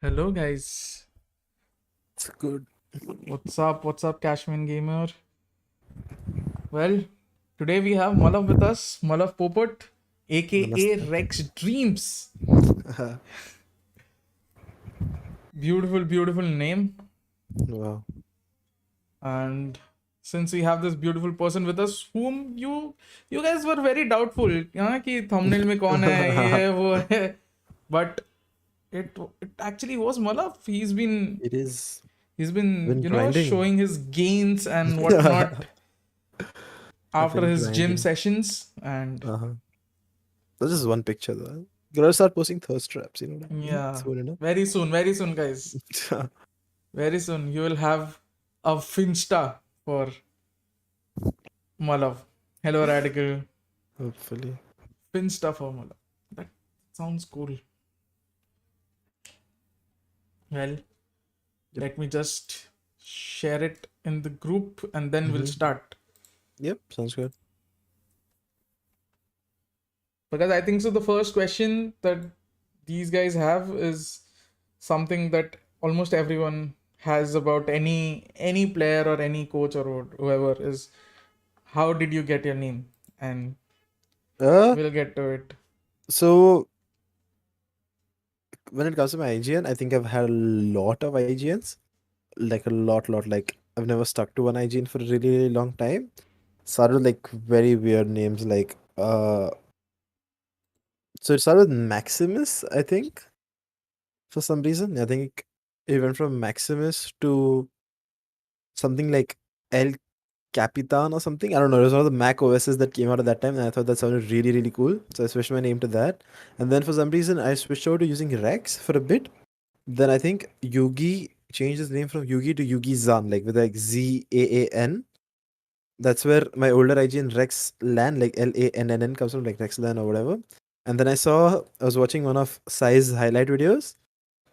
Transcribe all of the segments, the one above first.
Hello guys. It's good. What's up? What's up, Cashman Gamer? Well, today we have Malav with us, Malav Popat, aka Namaste. Rexdreams. Beautiful, beautiful name. Wow. And since we have this beautiful person with us, whom you guys were very doubtful, कि thumbnail में कौन है, ये है, वो है. But it actually was Malav. It is He's been been grinding. showing his gains and whatnot I've after been his gym grinding. sessions. And Uh-huh. That's just one picture though. Gotta start posting thirst traps, you know what I mean? yeah, Soon enough. very soon, guys. Very soon you will have a Finsta for Malav. Hello, Radical. Hopefully. Finsta for Malav. That sounds cool. Well, Yep. let me just share it in the group and then we'll start. Yep, sounds good. Because I think so. The first question that these guys have is something that almost everyone has about any player or any coach or whoever is how did you get your name? And Uh we'll get to it. so when it comes to my IGN, I think I've had a lot of IGNs. Like a lot. Like I've never stuck to one IGN for a really, really long time. Started with like very weird names like so it started with Maximus, I think. For some reason. I think it went from Maximus to something like El Capitan or something. I don't know. It was one of the Mac OSs that came out at that time, and I thought that sounded really, really cool. So I switched my name to that. And then for some reason, I switched over to using Rex for a bit. Then I think Yugi changed his name from Yugi to Yugi Zan, like with like ZAAN. That's where my older IGN Rex Lan, like LANNN, comes from, like Rex Lan or whatever. And then I was watching one of Sai's highlight videos,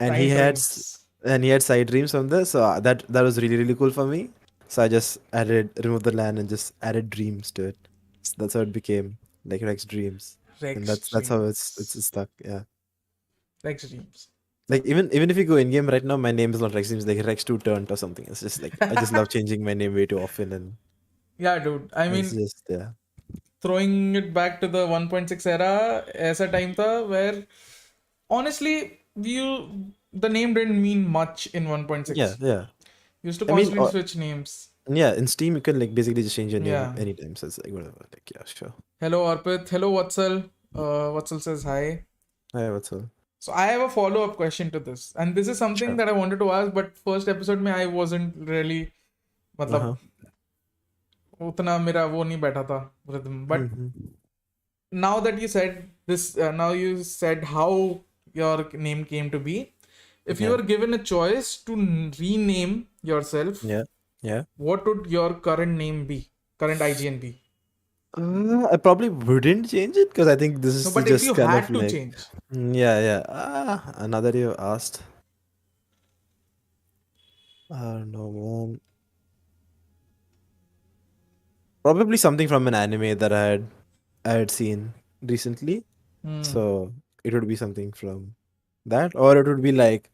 and Side dreams. he had side dreams from this, so that was really, really cool for me. So I just removed the land and just added dreams to it. So that's how it became like Rex Dreams, and Rex that's how it's dreams. stuck. Yeah, Rex dreams. like even if you go in game right now, my name is not Rex Dreams, like Rex Two Turnt or something. It's just like I just love changing my name way too often, and Yeah, dude. I it's mean, just yeah, throwing it back to the 1.6 era, ऐसा time था where honestly, the name didn't mean much in yeah, 1.6. yeah. You used to I mean, constantly switch names. yeah, in Steam you can like basically just change your name Yeah. anytime. So it's like whatever. Like yeah, sure. Hello, Arpit. Hello, Watsal. Watsal says hi. Hey, what's up? So I have a follow-up question to this, and this is something Sure. that I wanted to ask, but first episode में I wasn't really, Uh मतलब huh. उतना मेरा वो नहीं बैठा था rhythm. But Mm-hmm. now that you said this, now you said how your name came to be. If you Yeah. were given a choice to rename yourself, Yeah. Yeah. what would your current name be? Current IGN be? I probably wouldn't change it because I think this No, is but if you just kind of had to like, change, yeah, yeah. Another you asked. I don't know, man. Probably something from an anime that I had seen recently. hmm, So it would be something from that, or it would be like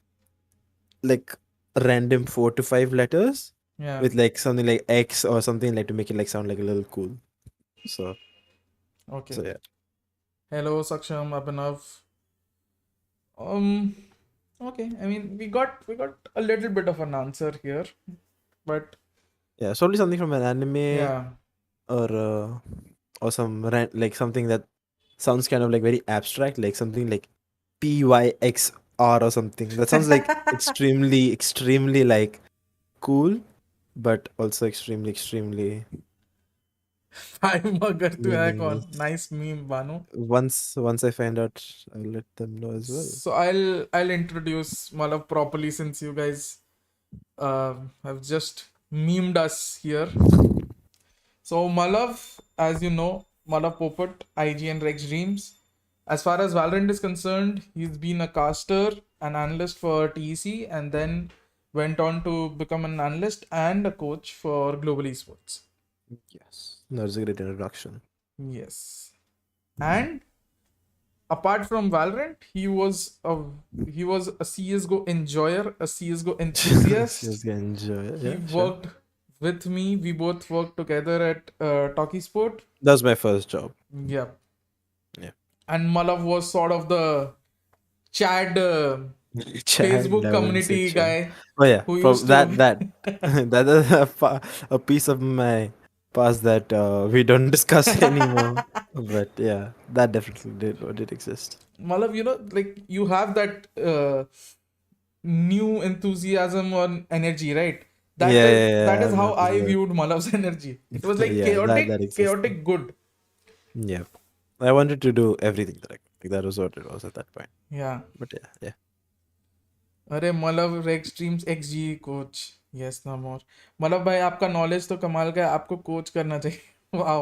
random 4 to 5 letters yeah, with like something like X or something like to make it like sound like a little cool. So okay. yeah. Hello, Saksham, Abhinav. Um, okay. I mean, we got a little bit of an answer here, but Yeah, it's probably something from an anime yeah, or like something that sounds kind of like very abstract, like something like PYXR or something. That sounds like extremely like cool, but also extremely I'm अगर तू है कौन? meaningless. Nice meme, Banu. Once I find out, I'll let them know as well. So I'll introduce Malav properly since you guys have just memed us here. So Malav, as you know, Malav Popat, IGN Rex Dreams. As far as Valorant is concerned, he's been a caster, an analyst for TEC, and then went on to become an analyst and a coach for Global Esports. Yes, that's a great introduction. Yes. And apart from Valorant, he was a CS:GO enjoyer, a CS:GO enthusiast. Just enjoy it. He Yeah, sure. worked with me. We both worked together at Talkie Sport. That was my first job. Yeah. Yeah. And Malav was sort of the Chad Chat Facebook 11 community section. guy Oh yeah, who from used to. that that is a piece of my past that we don't discuss anymore. But yeah, that definitely did exist. Malav, like you have that new enthusiasm or energy, right? Yeah, That is yeah, yeah, that I is have how noticed I that. viewed Malav's energy. It was like Yeah, that chaotic, exists. chaotic good. Yeah, I wanted to do everything that I could. Like, that was what it was at that point. Yeah. But yeah, yeah. अरे Malav Rexdreams XG coach. Yes, no more. Malav भाई आपका knowledge तो कमाल का है, आपको coach करना चाहिए. Wow.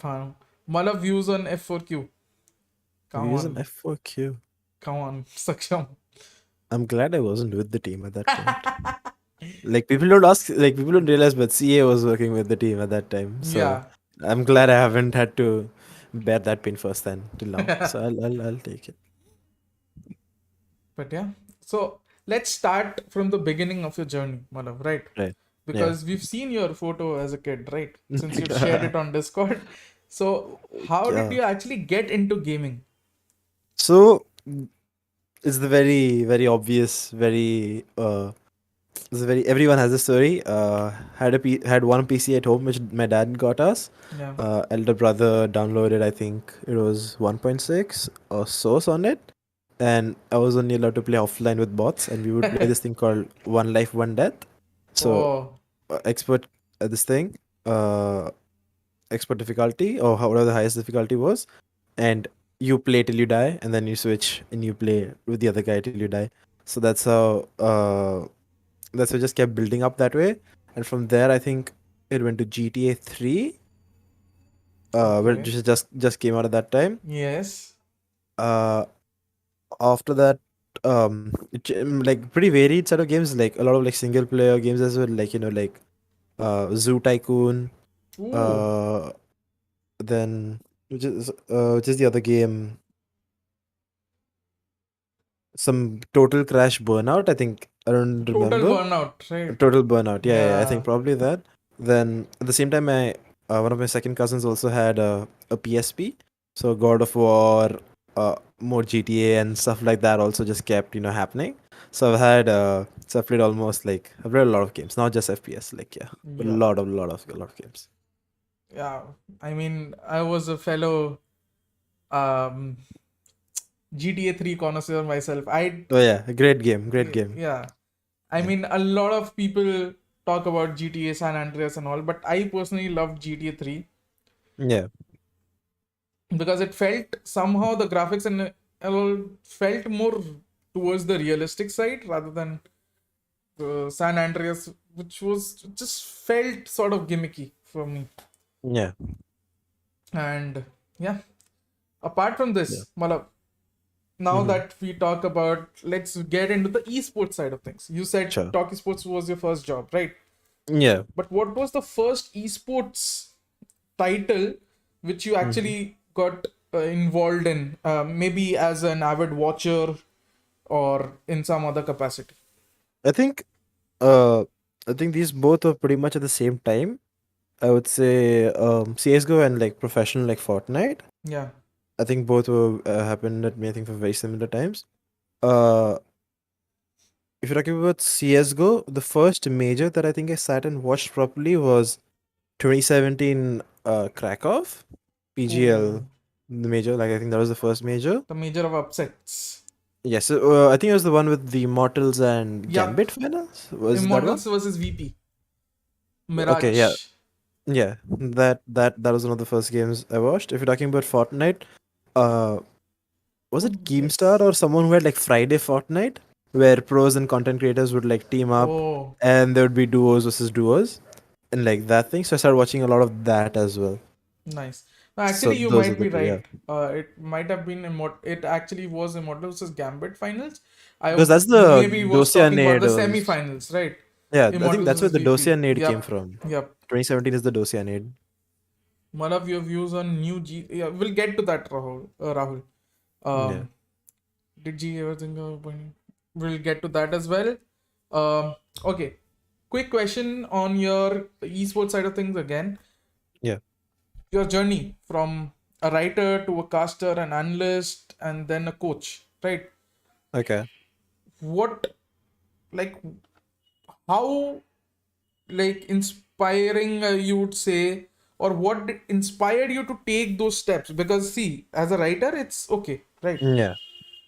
Fine. Malav views on F4Q. Come Use an on. F4Q. Come on. Saksham. I'm glad I wasn't with the team at that point. Like people don't ask, like people don't realize, but CA was working with the team at that time. So Yeah. I'm glad I haven't had to bear that pain firsthand till now. So I'll take it. But yeah. So let's start from the beginning of your journey, Malav, right? Right. Yeah. Because we've seen your photo as a kid, right? Since you've shared it on Discord. So how did Yeah. you actually get into gaming? So it's the very obvious, it's a very everyone has a story. Had one PC at home which my dad got us. Yeah. Elder brother downloaded, I think it was 1.6 or source on it, and I was only allowed to play offline with bots, and we would play this thing called One Life One Death. So Oh, expert at this thing, uh, expert difficulty or whatever the highest difficulty was, and you play till you die, and then you switch and you play with the other guy till you die. So that's how it just kept building up that way, and from there I think it went to GTA 3, okay. which just came out at that time. Yes. After that, like pretty varied set of games, like a lot of like single player games as well, like like Zoo Tycoon, Ooh, uh, then which is the other game, some Total Crash Burnout, I think. I don't total remember. burnout, right? Total Burnout. Yeah, I Yeah. think probably that. Then at the same time, my one of my second cousins also had a PSP, so God of War, more GTA and stuff like that also just kept happening. So I've played almost like I've played a lot of games, not just FPS. Like yeah, but a Yeah. lot of games. Yeah. I mean, I was a fellow um GTA 3 connoisseur myself. Oh yeah, a great game. Yeah. I Yeah, mean, a lot of people talk about GTA San Andreas and all, but I personally loved GTA 3 yeah, because it felt somehow the graphics and all felt more towards the realistic side rather than San Andreas, which was just felt sort of gimmicky for me. yeah, And yeah, apart from yeah. this, Malav, now Mm-hmm. that we talk about, let's get into the esports side of things. You said Sure. Talkie Sports was your first job, right? Yeah. But what was the first esports title which you Mm-hmm. actually got involved in? Maybe as an avid watcher or in some other capacity. I think uh I think these both were pretty much at the same time. I would say CS:GO and like professional like Fortnite. Yeah. I think both were happened at me. I think for very similar times. Uh, if you're talking about CS:GO, the first major that I think I sat and watched properly was 2017 Krakow Ooh, PGL, the major. Like I think that was the first major. the major of upsets. Yes, I think it was the one with the Immortals and Yup. Gambit finals. Was that one? Immortals versus VP. Okay, yeah, Mirage. yeah. That was one of the first games I watched. If you're talking about Fortnite, uh, was Oh, it Keemstar yes. or someone who had like Friday Fortnite, where pros and content creators would like team up, Oh, and there would be duos versus duos, and like that thing. So I started watching a lot of that as well. nice. No, So actually, you those are might the be two, yeah. right. It might have been It actually was Immortal versus Gambit finals. Because I that's the maybe was Dosia talking about Nade the was. semi-finals, right? Yeah, I think Immortals that's where versus the VP. Dosia Nade came Yep. from. Yep. 2017 is the Dosia One of your views on new G. Yeah, we'll get to that, Rahul. Yeah. Um, did G ever think of winning? We'll get to that as well. Okay. Quick question on your esports side of things again. Yeah. Your journey from a writer to a caster, an analyst, and then a coach, right? Okay. What, like, how, like, inspiring you would say, or what inspired you to take those steps? Because, see, as a writer, it's okay, right? Yeah.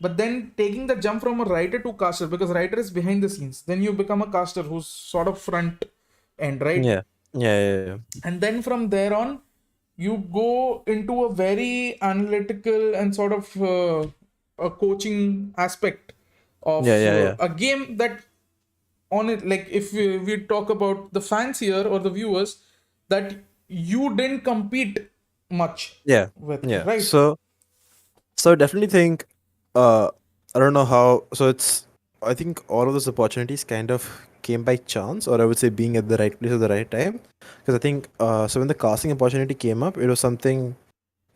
But then taking the jump from a writer to caster, because writer is behind the scenes, then you become a caster who's sort of front end, right? Yeah. Yeah. Yeah. Yeah. And then from there on, you go into a very analytical and sort of a coaching aspect of Yeah. Yeah. Yeah. a game that on it, like if we talk about the fans here or the viewers, that you didn't compete much Yeah. with, Yeah. right? So I definitely think uh I don't know how, so it's, I think all of those opportunities kind of came by chance, or I would say being at the right place at the right time. Because I think so when the casting opportunity came up, it was something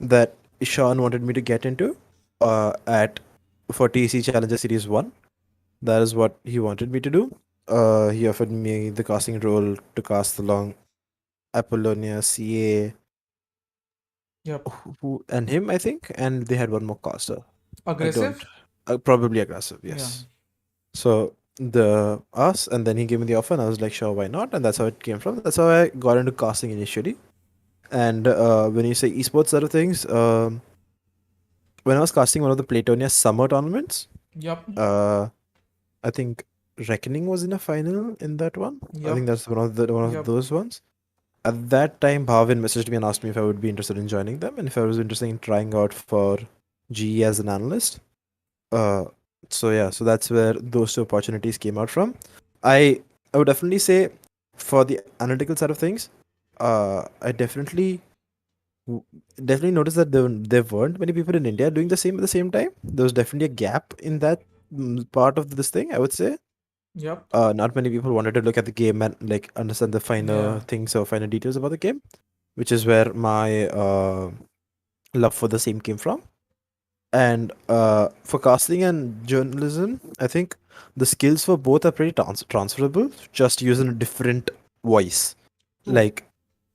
that Ishan wanted me to get into at for TC Challenger Series 1. That is what he wanted me to do. He offered me the casting role to cast along Apollonia, CA, Yep. who and him, I think, and they had one more caster. I don't. Aggressive. Probably aggressive, Yeah. yes. So the us, and then he gave me the offer, and I was like, sure, why not? And that's how it came from. That's how I got into casting initially. And when you say esports side of things, when I was casting one of the Platonia summer tournaments, Yep. uh, I think Reckoning was in a final in that one. I think Yep. that's one of Yep. those ones. At that time, Bhavin messaged me and asked me if I would be interested in joining them and if I was interested in trying out for GE as an analyst. Uh, so that's where those two opportunities came out from. I I would definitely say for the analytical side of things, I w- definitely noticed that there weren't many people in India doing the same at the same time. There was definitely a gap in that part of this thing, I would say. Yep. Not many people wanted to look at the game and like understand the finer Yeah. things or finer details about the game, which is where my love for the same came from. And for casting and journalism, I think the skills for both are pretty transferable, just using a different voice. True. Like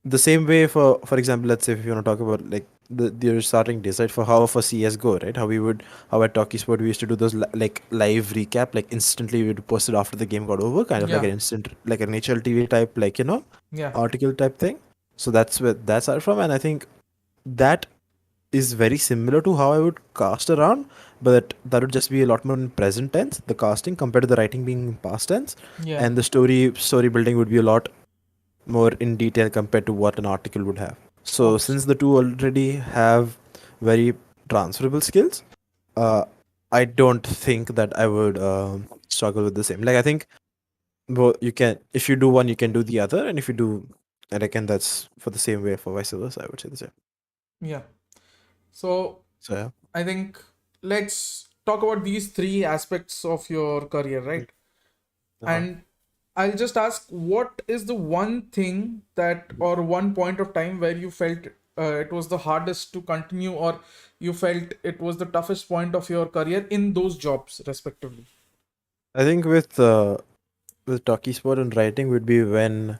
the same way for example, let's say if you want to talk about like the starting days, right? For how for CS:GO, right? How at Talkie Sport we used to do those like live recap, like instantly we would post it after the game got over, kind of like Yeah. an instant, like an HLTV type, like Yeah. article type thing. So that's where that's started from, and I think that is very similar to how I would cast around, but that would just be a lot more in present tense, the casting compared to the writing being in past tense, Yeah. and the story building would be a lot more in detail compared to what an article would have. So Obs. since the two already have very transferable skills, uh, I don't think that I would struggle with the same. Like I think you can, if you do one, you can do the other, and if you do, and again that's for the same way for vice versa. I would say the same. Yeah. So So yeah. I think let's talk about these three aspects of your career, right? Uh-huh. And I'll just ask, what is the one thing that, or one point of time where you felt it was the hardest to continue, or you felt it was the toughest point of your career in those jobs, respectively? I think with Talkie Sport and writing would be when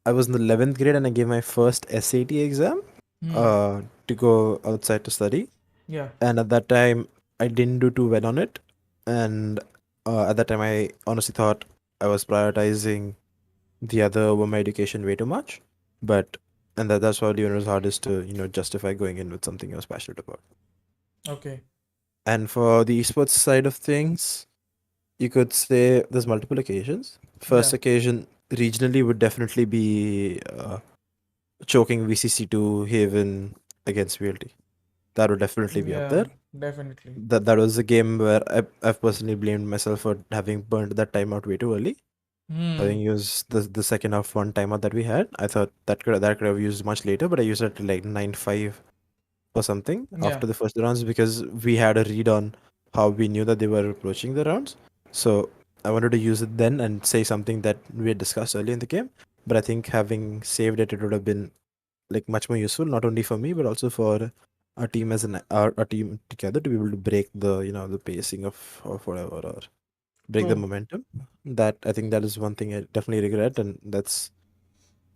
I was in the 11th grade and I gave my first SAT exam Hmm. to go outside to study. Yeah. And at that time, I didn't do too well on it. And at that time, I honestly thought I was prioritizing the other over my education way too much. But, and that's probably when it was hardest to, justify going in with something I was passionate about. Okay. And for the esports side of things, you could say there's multiple occasions. First Yeah. occasion, regionally, would definitely be choking VCC2 Haven against VLT. That would definitely be up Yeah. there. Definitely. That was a game where I've personally blamed myself for having burned that timeout way too early. I Hmm. think it was the second half one timeout that we had. I thought that could have used much later, but I used it to like 9-5 or something Yeah. after the first rounds because we had a read on how we knew that they were approaching the rounds. So I wanted to use it then and say something that we had discussed earlier in the game. But I think having saved it, it would have been like much more useful, not only for me but also for our team as our team together to be able to break the the pacing of whatever, or break the True. momentum. That I think that is one thing I definitely regret, and that's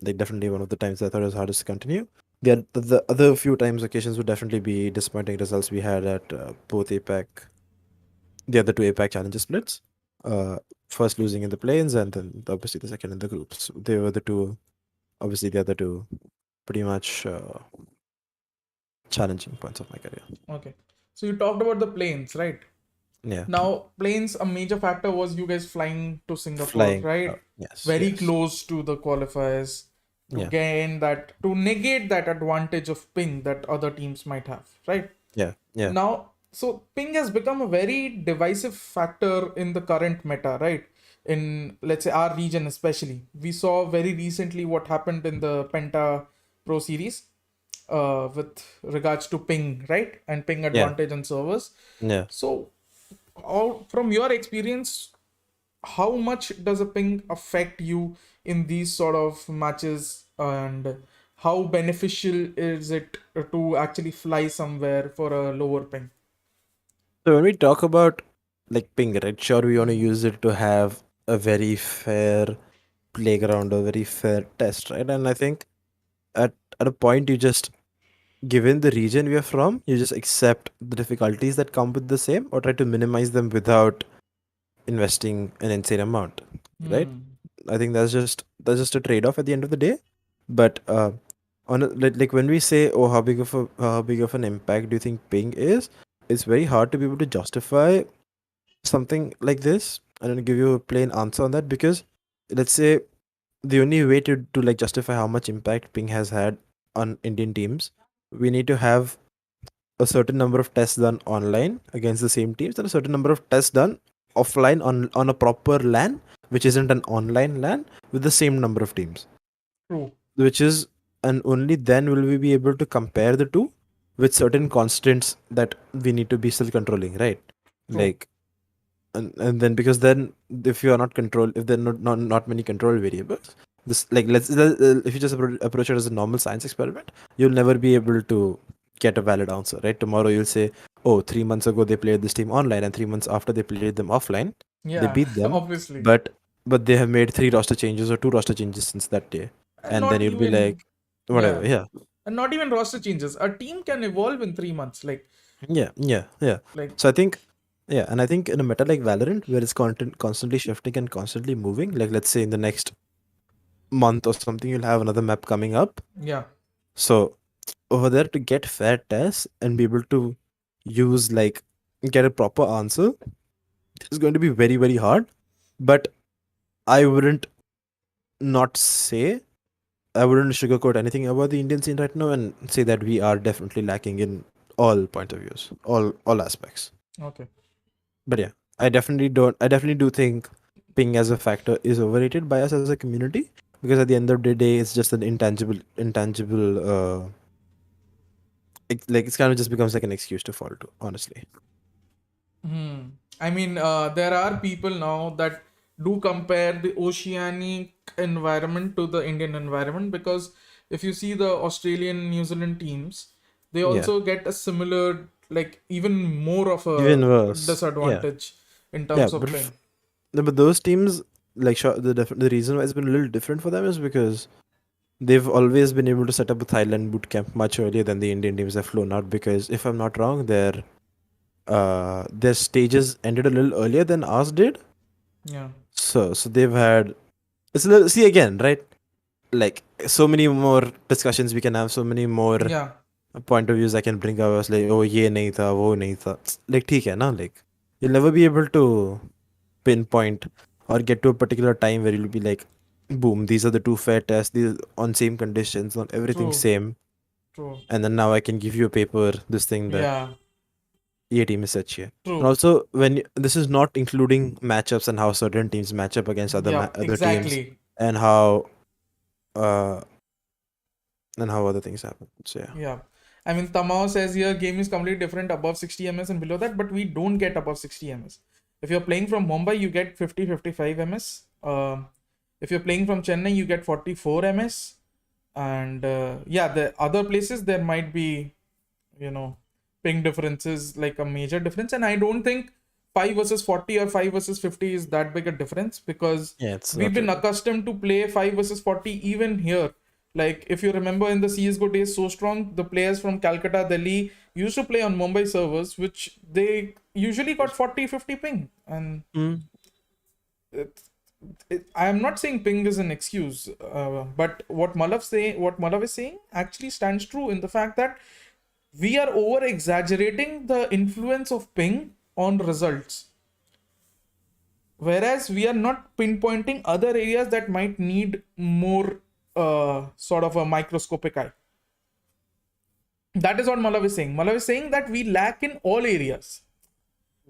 like definitely one of the times I thought it was hardest to continue. The other few times occasions would definitely be disappointing results we had at both APAC, the other two APAC challenger splits. Uh, First losing in the plains, and then obviously the second in the groups. They were the two, obviously the other two, pretty much challenging points of my career. Okay. So you talked about the planes, right? Yeah, Now, planes, a major factor was you guys flying to Singapore, flying. right? Yes, Very yes. close to the qualifiers to Yeah, gain that, to negate that advantage of ping that other teams might have, right? yeah, yeah. Now, so ping has become a very divisive factor in the current meta, right? In, let's say, our region especially. We saw very recently what happened in the Penta Pro Series with regards to ping, right? And ping Yeah, advantage on servers. yeah. So, all from your experience, how much does a ping affect you in these sort of matches, and how beneficial is it to actually fly somewhere for a lower ping? So when we talk about like ping, right? Sure, we want to Mhm. use it to have a very fair playground, a very fair test, right? And I think at at a point you just, given the region we are from, you just accept the difficulties that come with the same, or try to minimize them without investing an insane amount, right? Hmm. I think that's just a trade-off at the end of the day. But like when we say, oh, how big of an impact do you think ping is? It's very hard to be able to justify something like this. I don't give you a plain answer on that, because let's say the only way to like justify how much impact ping has had on Indian teams, we need to have a certain number of tests done online against the same teams, and a certain number of tests done offline on a proper LAN, which isn't an online LAN, with the same number of teams. True. Which is, and only then will we be able to compare the two with certain constants that we need to be still controlling, right? True. Like, and then, because then if you are not control, if there are not many control variables, this, like, if you just approach it as a normal science experiment, you'll never be able to get a valid answer, right? Tomorrow you'll say, oh, 3 months ago they played this team online, and 3 months after they played them offline, they Yeah. beat them, Obviously. but they have made 3 roster changes or 2 roster changes since that day, And and then not you'll be even. like, Yeah. whatever, yeah. And not even roster changes. A team can evolve in 3 months. Yeah, yeah, yeah. Like. So I think, yeah, and I think in a meta like Valorant, where it's constantly shifting and constantly moving, like let's say in the next month or something, you'll have another map coming up. Yeah. So over there, to get fair tests and be able to use, like, get a proper answer, is going to be very, very hard. But I wouldn't not say, I wouldn't sugarcoat anything about the Indian scene right now and say that we are definitely lacking in all point of views, all aspects. Okay. But yeah, I definitely do think ping as a factor is overrated by us as a community, because at the end of the day, it's just an intangible. It's kind of just becomes like an excuse to fall to, honestly. Hmm. I mean, there are people now that do compare the oceanic environment to the Indian environment, because if you see the Australian, New Zealand teams, they Yeah, also get a similar, like even more of even a worse. Yeah, disadvantage in yeah, terms but of ping. no, but those teams, like, sure, the reason why it's been a little different for them is because they've always been able to set up a Thailand boot camp much earlier than the Indian teams have flown out. Because if I'm not wrong, their stages ended a little earlier than ours did. Yeah. So they've had, it's a little, see again, right? Like, so many more discussions we can have, so many more Yeah. point of views I can bring up. I was like, oh, ye nahi tha, wo nahi tha. Like, theek hai na, like, you'll never be able to pinpoint or get to a particular time where you'll be like, boom, these are the two fair tests, these on same conditions, on everything True. same, True. and then now I can give you a paper, this thing that Yeah. ये team is such here. And True. also, this is not including matchups and how certain teams match up against Yeah. other teams, Exactly. and how uh other things happen. So yeah, Yeah. I mean, Tamao says here game is completely different above 60 ms and below that, but we don't get above 60 ms. If you're playing from Mumbai, you get 50-55 ms. If you're playing from Chennai, you get 44 ms. And yeah, the other places there might be ping difference is like a major difference. And I don't think 5 versus 40 or 5 versus 50 is that big a difference, because Yeah, it's we've not been really. accustomed to play 5 versus 40 even here. Like, if you remember in the CSGO days, so strong, the players from Calcutta, Delhi used to play on Mumbai servers, which they usually got 40, 50 ping. And Mm. it, I am not saying ping is an excuse, but what Malav is saying actually stands true in the fact that we are over exaggerating the influence of ping on results, whereas we are not pinpointing other areas that might need more sort of a microscopic eye. That is what Malav is saying. Malav is saying that we lack in all areas.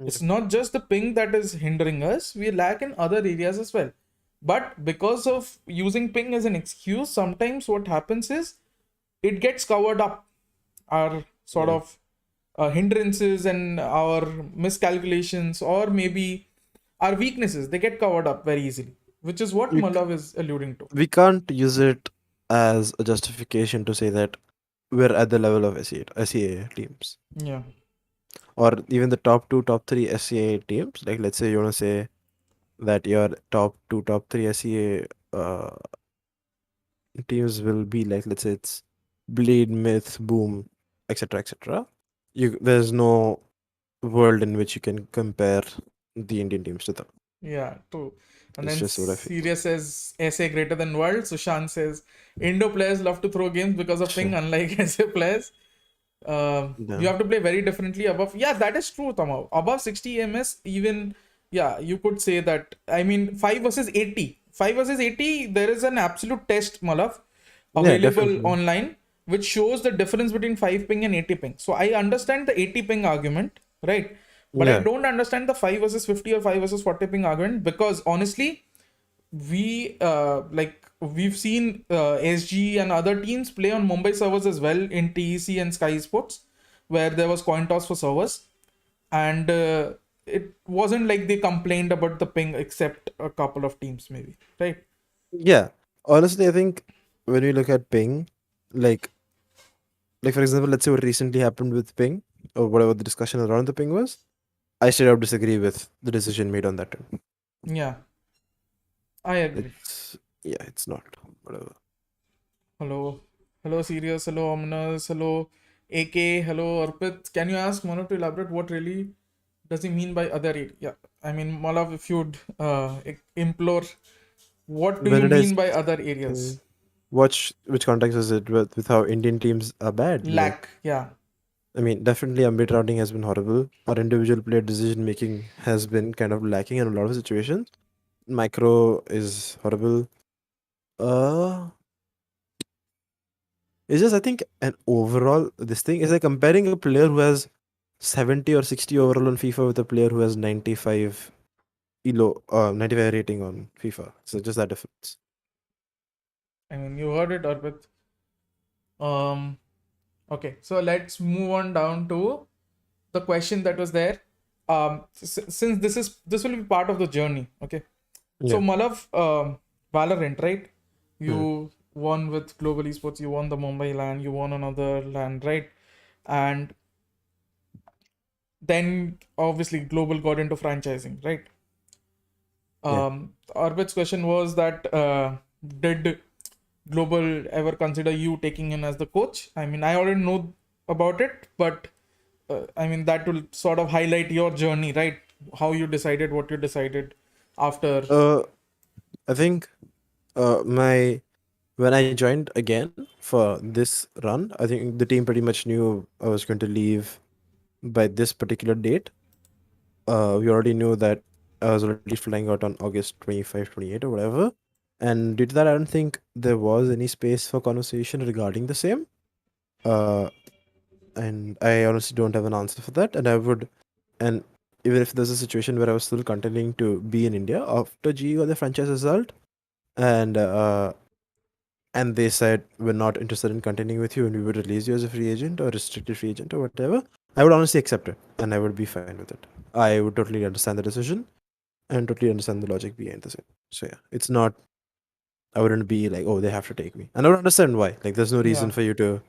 It's not just the ping that is hindering us, we lack in other areas as well. But because of using ping as an excuse, sometimes what happens is it gets covered up. Our sort Yeah. of hindrances and our miscalculations, or maybe our weaknesses, they get covered up very easily, which is what You Malav is alluding to. We can't use it as a justification to say that we're at the level of SEA teams, Yeah. or even the top two, top three SEA teams. Like, let's say you want to say that your top two, top three SEA teams will be like, let's say it's Bleed, Myth, Boom, etc., etc. There's no world in which you can compare the Indian teams to them. Yeah, true. And It's then just what I feel. Sirius says SA greater than world. Sushant says Indo players love to throw games because of ping, Sure. unlike SA players. You Yeah. have to play very differently above. Yeah, that is true, Tama. Above 60 ms, even, yeah, you could say that. I mean, 5 versus 80. 5 versus 80, there is an absolute test, Malav, Yeah, available definitely. online, which shows the difference between 5 ping and 80 ping. So I understand the 80 ping argument, right? But I Yeah. don't understand the 5 versus 50 or 5 versus 40 ping argument, because honestly, we've seen SG and other teams play on Mumbai servers as well in TEC and Sky Sports, where there was coin toss for servers, and it wasn't like they complained about the ping, except a couple of teams maybe, right? Yeah. Honestly, I think when we look at ping, like for example, let's say what recently happened with ping, or whatever the discussion around the ping was, I straight up disagree with the decision made on that one. Yeah, I agree. It's not whatever. Hello, hello, Sirius. Hello, Ominous. Hello, AK. Hello, Arpit. Can you ask Manu to elaborate what really does he mean by other area? Yeah, I mean, Malav, if you'd implore, what do When you did I mean by other areas? watch which context is it with how Indian teams are bad? Like, Lack, yeah. I mean, definitely ambit routing has been horrible. Our individual player decision making has been kind of lacking in a lot of situations. Micro is horrible. Uh, it's just, I think, an overall this thing is like comparing a player who has 70 or 60 overall on FIFA with a player who has 95 95 rating on FIFA. So just that difference. I mean, you heard it, Arpit. Um, okay, so let's move on down to the question that was there. Since this will be part of the journey, okay. So Yeah. Malav, Valorant, right? Hmm. You won with Global Esports. You won the Mumbai LAN. You won another LAN, right? And then obviously Global got into franchising, right? Yeah. Arpit's question was that did Global ever consider you taking in as the coach? I mean, I already know about it, but I mean, that will sort of highlight your journey, right? How you decided what you decided after. I think my when I joined again for this run, I think the team pretty much knew I was going to leave by this particular date. We already knew that I was already flying out on August 25, 28 or whatever. And due to that, I don't think there was any space for conversation regarding the same. Uh, and I honestly don't have an answer for that. And even if there's a situation where I was still continuing to be in India after GE got the franchise result, and they said we're not interested in continuing with you and we would release you as a free agent or restricted free agent or whatever, I would honestly accept it and I would be fine with it. I would totally understand the decision and totally understand the logic behind the same. So yeah, it's not, I wouldn't be like, oh, they have to take me. And I would understand why. Like, there's no reason Yeah. for you to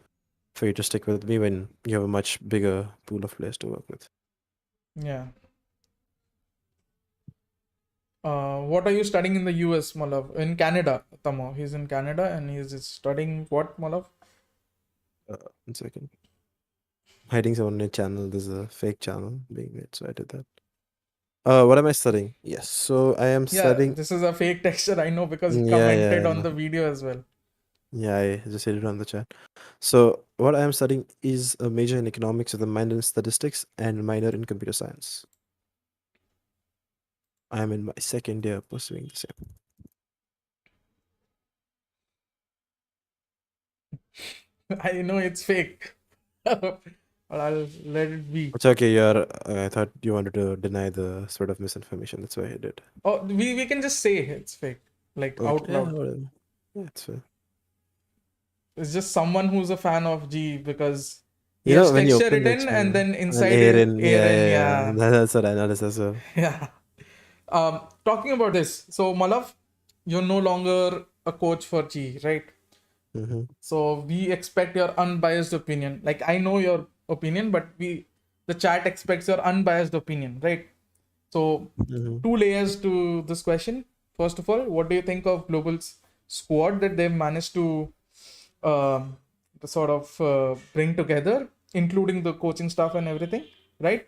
for you to stick with me when you have a much bigger pool of players to work with. Yeah. What are you studying in the US, Malav? In Canada, Tamo. He's in Canada and he's studying what, Malav? 1 second. Hiding someone on a channel. There's a fake channel being made, so I did that. What am I studying? Yes, so I am Yeah, studying. this is a fake texture, I know, because he Yeah, commented I on know. the video as well. Yeah, I just hit it on the chat. So what I am studying is a major in economics with a minor in statistics and minor in computer science. I am in my second year pursuing the same. I know it's fake, but I'll let it be. It's okay. You're. I thought you wanted to deny the sort of misinformation. That's why I did. Oh, we can just say it's fake, like out Okay. Yeah, loud. whatever. Yeah, it's fair. It's just someone who's a fan of G because he You know, has when you texture open the written and channel then and inside is Aaron, yeah, Aaron. yeah, yeah. Yeah, That's what I noticed as well. yeah. Talking about this, so Malav, you're no longer a coach for G, right? Mm-hmm. So we expect your unbiased opinion. Like I know your opinion, but the chat expects your unbiased opinion, right? So Mm-hmm. two layers to this question. First of all, what do you think of Global's squad that they've managed um, to sort of bring together, including the coaching staff and everything, right?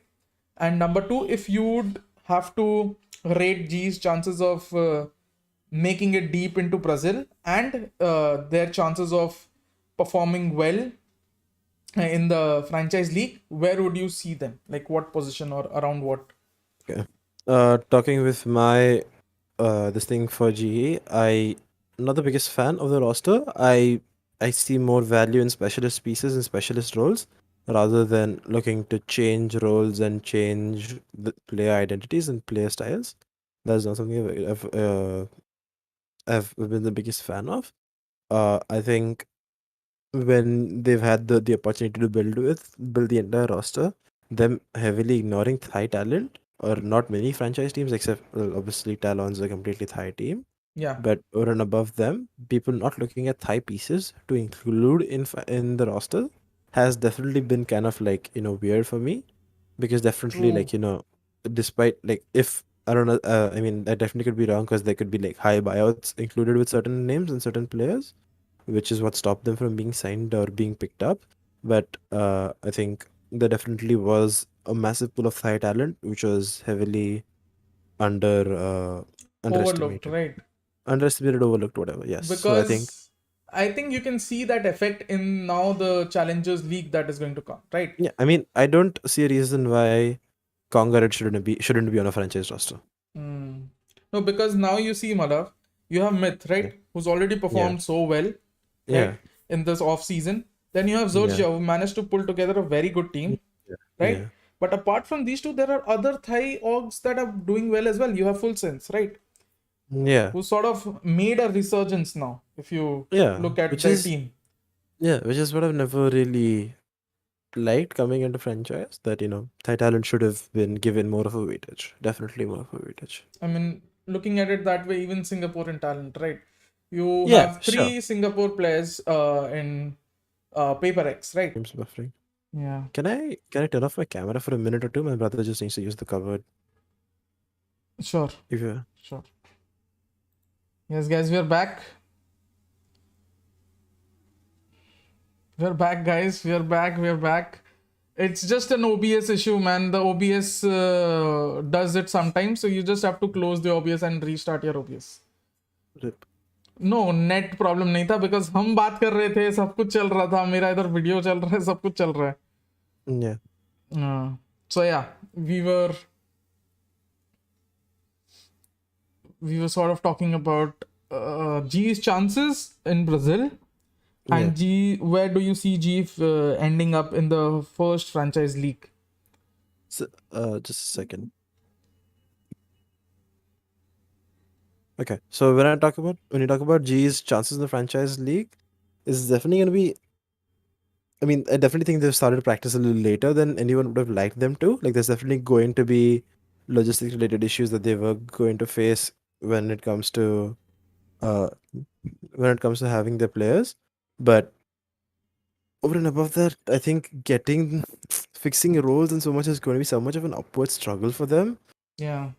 And number two, if you'd have to rate G's chances of making it deep into Brazil and their chances of performing well in the franchise league, where would you see them? Like what position or around what? Okay. Talking with my this thing for GE, I'm not the biggest fan of the roster. I see more value in specialist pieces and specialist roles rather than looking to change roles and change the player identities and player styles. That's not something I've been the biggest fan of. I think when they've had the opportunity to build the entire roster, them heavily ignoring Thai talent or not many franchise teams except well, obviously Talon's a completely Thai team. Yeah, But over and above them, people not looking at Thai pieces to include in the roster has definitely been kind of like weird for me because definitely true. like despite like if I don't know I mean I definitely could be wrong because there could be like high buyouts included with certain names and certain players which is what stopped them from being signed or being picked up. But I think there definitely was a massive pool of Thai talent, which was heavily Overlooked, underestimated, right? overlooked, whatever. Yes. So I think, Because I think you can see that effect in now the Challengers League that is going to come, right? yeah, I mean, I don't see a reason why Conga Red shouldn't be on a franchise roster. Hmm. No, because now you see, Malav, you have Myth, Yeah. right? Who's already Yeah. performed so well, Yeah. right? In this off season. Then you have Yeah. Zergia, who managed to pull together a very good team, Yeah. right? Yeah. But apart from these two, there are other Thai orgs that are doing well as well. You have Full Sense, right? Yeah. Who sort of made a resurgence now, if you Yeah. look at their team. Which is what I've never really liked coming into franchise that Thai talent should have been given more of a weightage, definitely more of a weightage. I mean, looking at it that way, even Singaporean talent, right? You Yeah, have sure. three Singapore players in Paper X, right? Game's buffering. Yeah, Can I turn off my camera for a minute or two? My brother just needs to use the cupboard. sure, If you sure. Yes, guys, we're back. We're back, guys. We're back. We're back. It's just an OBS issue, man. The OBS does it sometimes, so you just have to close the OBS and restart your OBS. rip. No net problem नहीं था because हम बात कर रहे थे सब कुछ चल रहा था मेरा इधर वीडियो चल रहा है सब कुछ चल रहा Yeah. है so yeah we were we were sort of talking about G's chances in Brazil Yeah. and G where do you see G ending up in the first franchise league. So, just a second. Okay. So when you talk about G's chances in the franchise league, is definitely gonna be. I mean, I definitely think they've started practice a little later than anyone would have liked them to. Like, there's definitely going to be logistics related issues that they were going to face when it comes to uh having their players. But over and above that, I think getting fixing roles and so much is going to be so much of an upward struggle for them. Yeah.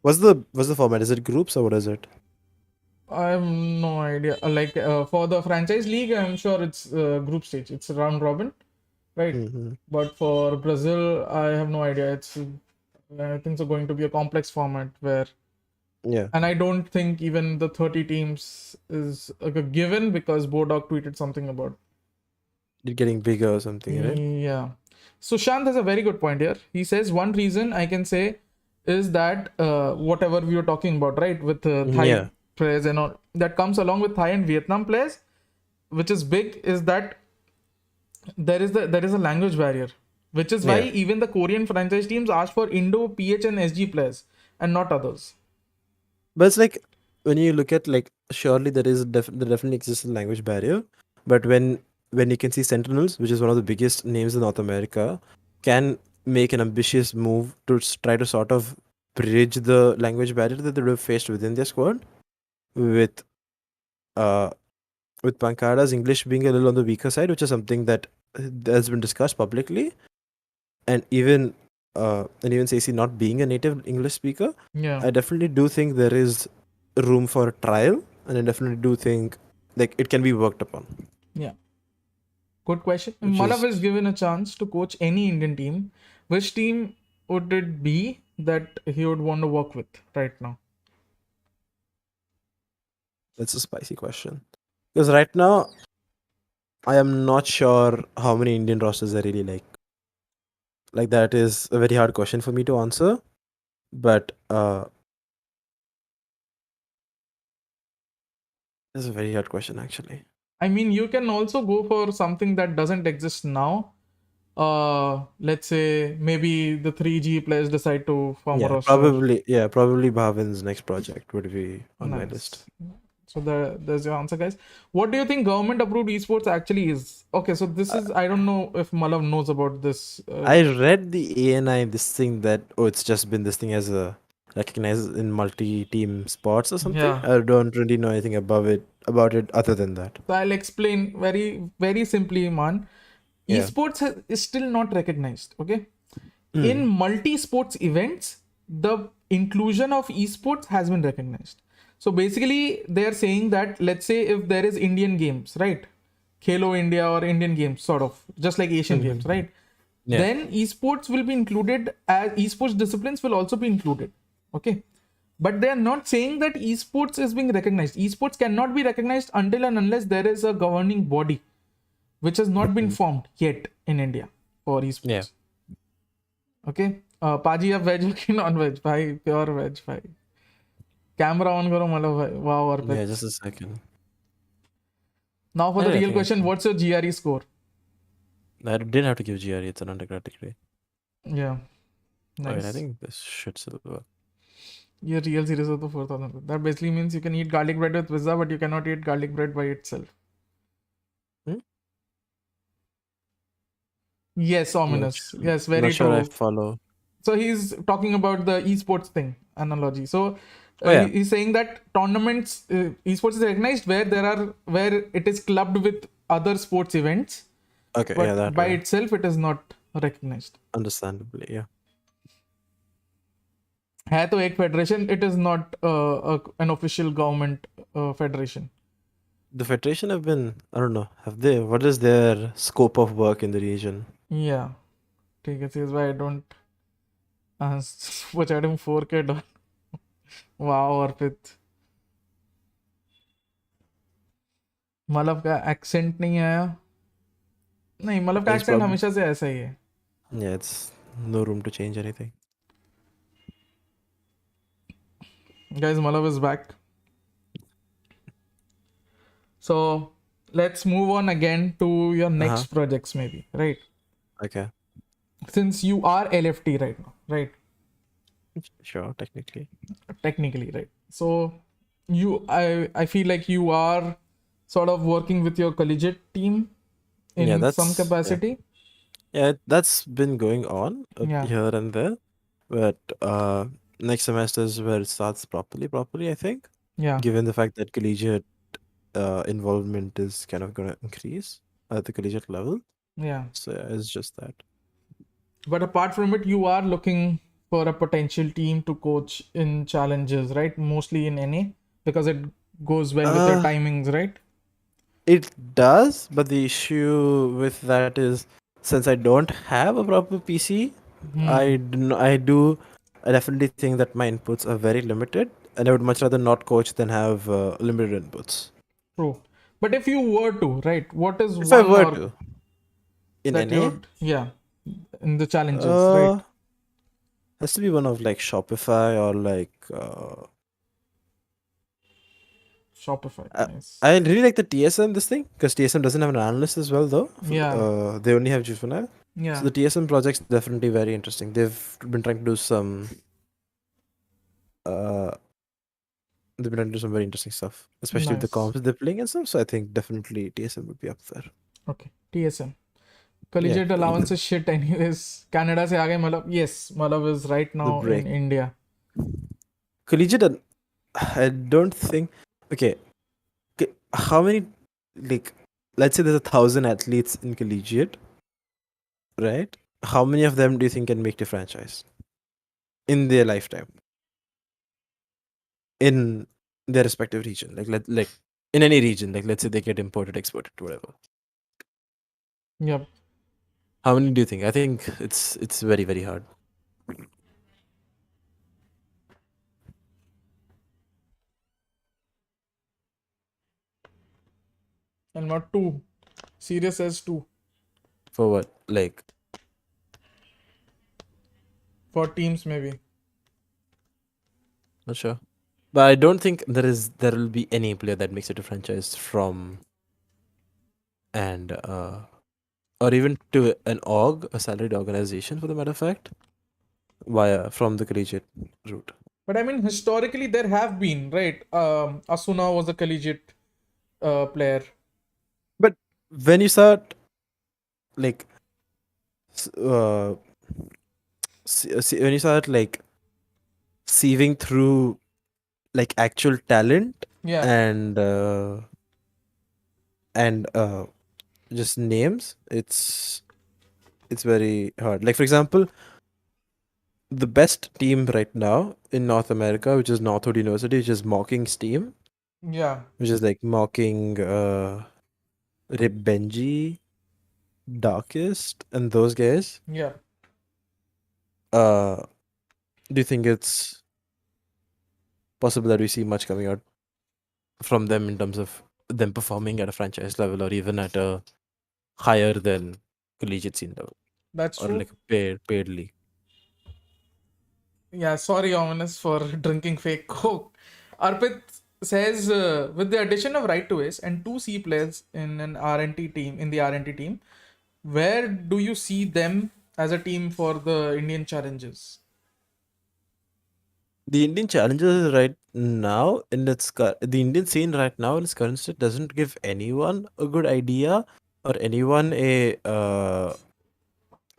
What's the format? Is it groups or what is it? I have no idea. Like for the franchise league, I'm sure it's group stage. It's round robin, right? Mm-hmm. But for Brazil, I have no idea. I think it's going to be a complex format where, Yeah, and I don't think even the 30 teams is a given because Bodog tweeted something about. it getting bigger or something, right? Yeah. So Shant has a very good point here. He says one reason I can say is that whatever we were talking about, right, with Thai Yeah, players and all that comes along with Thai and Vietnam players, which is big, is that there is a language barrier, which is why yeah. even the Korean franchise teams ask for Indo, PH, and SG players and not others. But it's like when you look at like surely there definitely exists a language barrier, but when you can see Sentinels, which is one of the biggest names in North America, can make an ambitious move to try to sort of bridge the language barrier that they would have faced within their squad, with uh with Pankada's English being a little on the weaker side, which is something that has been discussed publicly, and even Stacey not being a native English speaker, Yeah. I definitely do think there is room for a trial, and I definitely do think like it can be worked upon. Yeah. Good question. If Which Malav is is given a chance to coach any Indian team, which team would it be that he would want to work with right now? that's a spicy question. Because right now I am not sure how many Indian rosters I really like. Like that is a very hard question for me to answer. But it's a very hard question actually. I mean, you can also go for something that doesn't exist now. Let's say maybe the 3G players decide to form a roster. Probably Bhavin's next project would be on my list. Nice. So there's your answer, guys. What do you think government approved esports actually is? Okay, so this is, I don't know if Malav knows about this. I read the ANI this thing that it's just been this thing as a recognized in multi-team sports or something. Yeah. I don't really know anything about it other than that. So I'll explain very, very simply, man. Yeah. Esports is still not recognized. Okay. In Mm. multi-sports events, the inclusion of esports has been recognized. So basically, they're saying that, let's say if there is Indian games, right? Khelo India or Indian games, sort of, just like Asian games, Mhm. right? Yeah. Then esports will be included, as esports disciplines will also be included. Okay. But they are not saying that esports is being recognized. Esports cannot be recognized until and unless there is a governing body which has not been Mhm. formed yet in India for Yeah. esports. Okay. पाजी आप veg हो कि non veg भाई pure veg भाई camera on करो मतलब भाई wow Yeah. Arpit Just a second. Now for the I real think question what's your GRE score I did have to give GRE. It's an undergrad degree. या Wait, I nice think this should still work. ये real series हो तो 4000 that basically means you can eat garlic bread with pizza but you can not eat garlic bread by itself Hmm? yes Not ominous sure. yes very Not sure I true follow. so he's talking about the esports thing analogy so Oh yeah. he's saying that tournaments esports is recognized where it is clubbed with other sports events Okay. Yeah, but that by way. itself it is not recognized Understandably, yeah. है तो एक federation it is not an official government federation The Federation have been, I don't know, what is their scope of work in the region? yeah ठीक है this is why I don't which item 4K done wow अर्पित मलब का accent नहीं आया नहीं मलब का It's accent probably, हमेशा से ऐसा ही है yeah, it's no room to change anything. guys Malav is back so let's move on again to your next Uh-huh. projects maybe right Okay. since you are LFT right now right Sure, technically. technically right so I feel like you are sort of working with your collegiate team Yeah, in some that's yeah. capacity Yeah, that's been going on yeah here and there. But next semester is where it starts properly, I think. yeah Given the fact that collegiate involvement is kind of going to increase at the collegiate level. Yeah. So yeah, it's just that. But apart from it, you are looking for a potential team to coach in challenges, right? Mostly in NA because it goes well with your Uh, timings, right? it does, but the issue with that is since I don't have a proper PC, Hmm. I definitely think that my inputs are very limited, and I would much rather not coach than have limited inputs. True. But if you were to, right, what is If I one were org to in that NA, you'd, yeah, in the challenges, right? uh, has to be one of like Shopify or like Shopify, I, nice. I really like the TSM this thing because TSM doesn't have an analyst as well though. Yeah, They only have juvenile. So yeah, the TSM project's definitely very interesting. They've been trying to do some uh they've been trying to do some very interesting stuff, especially with the nice. comps they're playing and stuff. So I think definitely TSM would be up there. Okay, TSM. Yeah, Collegiate allowance is shit anyways. Canada से आ गए Malav. Yes, Malav is right the now in break. India. Collegiate, I don't think. Okay, how many like let's say there's 1,000 athletes in collegiate, right? How many of them do you think can make the franchise in their lifetime in their respective region? Like in any region, like let's say they get imported, exported, whatever. Yep. How many do you think? I think it's very very hard. And not two. Serious as two. For what? Like For teams maybe. not sure. But I don't think there will be any player that makes it a franchise from and or even to an a salaried organization for the matter of fact, via from the collegiate route. But I mean, historically, there have been, right? Asuna was a collegiate player. But when you start like s- uh, when you start like sieving through like actual talent Yeah, and and just names, it's very hard. Like for example, the best team right now in North America, which is Northwood University, which is mocking Steam, yeah, which is like mocking Rip Benji, Darkest, and those guys. yeah. Uh, do you think it's possible that we see much coming out from them in terms of them performing at a franchise level or even at a higher than collegiate scene level That's or true. like a paid league? Yeah, sorry, Ominous, for drinking fake Coke. Arpit says, with the addition of Right to Ace and two C players in an RNT team, in the RNT team, where do you see them as a team for the Indian challenges? The Indian challenges right now the Indian scene right now in its current state doesn't give anyone a good idea or anyone a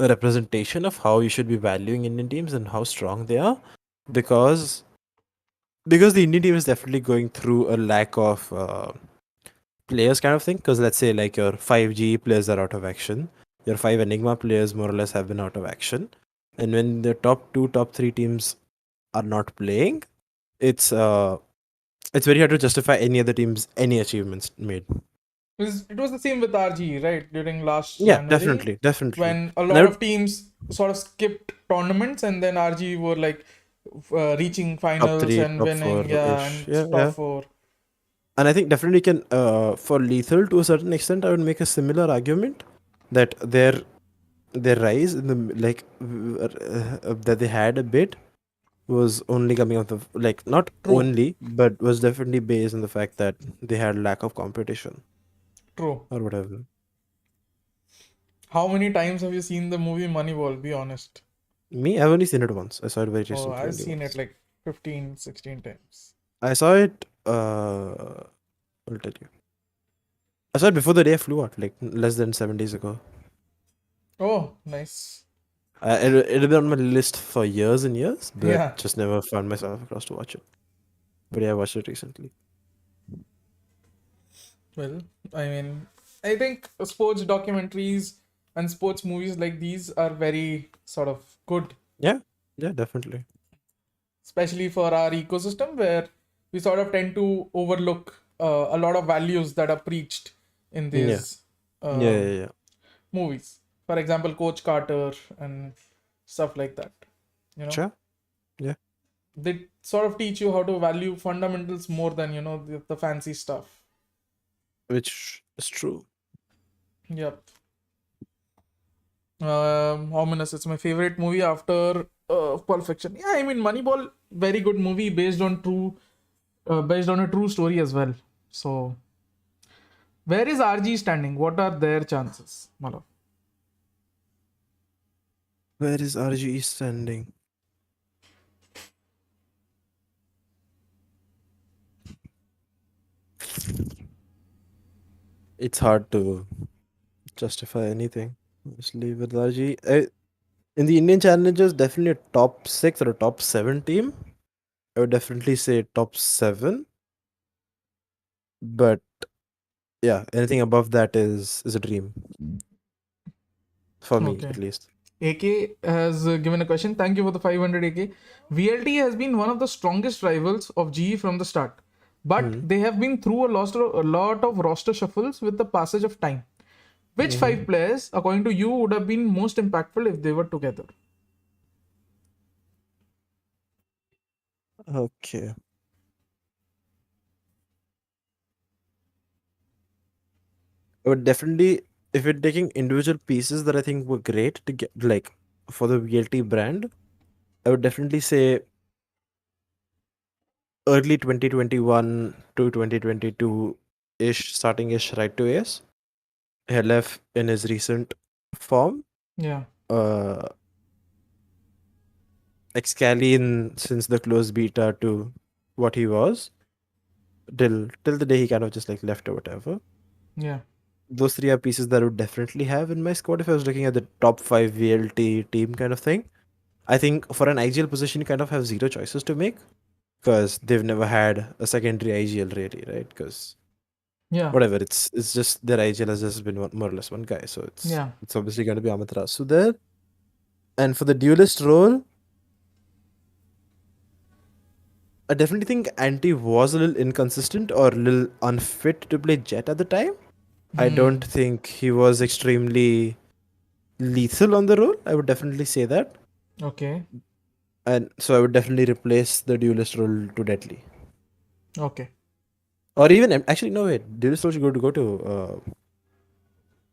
representation of how you should be valuing Indian teams and how strong they are because the Indian team is definitely going through a lack of players kind of thing. Because let's say like your 5G players are out of action, your 5 Enigma players more or less have been out of action, and when the top two, top three teams are not playing, it's uh it's very hard to justify any other team's any achievements made. It was the same with RG, right? During last Yeah, January, definitely. when a And lot of teams sort of skipped tournaments and then RG were like reaching top finals three, and top winning, four yeah, ish. and Yeah, top yeah. four. And I think definitely can for lethal to a certain extent, I would make a similar argument that their rise in the that they had a bit was only coming out of like not True, only but was definitely based on the fact that they had lack of competition true. or whatever. How many times have you seen the movie Moneyball? Be honest. Me, I've only seen it once. I saw it very Oh, recently I've only seen it once. like 15, 16 times. I saw it I'll tell you. I saw it before the day I flew out, like less than 7 days ago. Oh, nice. It had been on my list for years and years, but Yeah. just never found myself across to watch it. But yeah, I watched it recently. Well, I mean, I think sports documentaries and sports movies like these are very sort of good, Yeah, yeah, definitely. especially for our ecosystem where we sort of tend to overlook a lot of values that are preached in Yeah, these yeah, um, yeah, yeah. movies. For example, Coach Carter and stuff like that. You know, Sure. Yeah, they sort of teach you how to value fundamentals more than the fancy stuff. which is true. Yep. Ominous. It's my favorite movie after Pulp Fiction. Yeah, I mean Moneyball, very good movie based on a true story as well. So, where is RG standing? What are their chances, Malav? Where is RGE standing? It's hard to justify anything. Honestly, with RGE, in the Indian challengers, definitely a top 6 or a top 7 team. I would definitely say top 7. But yeah, anything above that is a dream for me, Okay. at least. AK has given a question. Thank you for the 500 AK. VLT has been one of the strongest rivals of GE from the start, but Hmm. they have been through a lot of roster shuffles with the passage of time. Which Mm-hmm. five players, according to you, would have been most impactful if they were together? Okay. I would definitely, if we're taking individual pieces that I think were great to get, like, for the VLT brand, I would definitely say early 2021 to 2022 ish, starting ish, right to Ace. Left in his recent form. Yeah. Uh, Excalibur since the closed beta to what he was till the day he kind of just like left or whatever. Yeah. Those three are pieces that I would definitely have in my squad if I was looking at the top 5 VLT team kind of thing. I think for an IGL position, you kind of have zero choices to make because they've never had a secondary IGL really, right? Because Yeah. whatever, it's just their IGL has just been more or less one guy, so Yeah. it's obviously going to be Amaterasu there. And for the duelist role, I definitely think Anti was a little inconsistent or a little unfit to play Jet at the time. I don't Hmm. think he was extremely lethal on the role. I would definitely say that. Okay. And so I would definitely replace the duelist role to Deadly. Okay. Or even actually no wait, duelist role should go to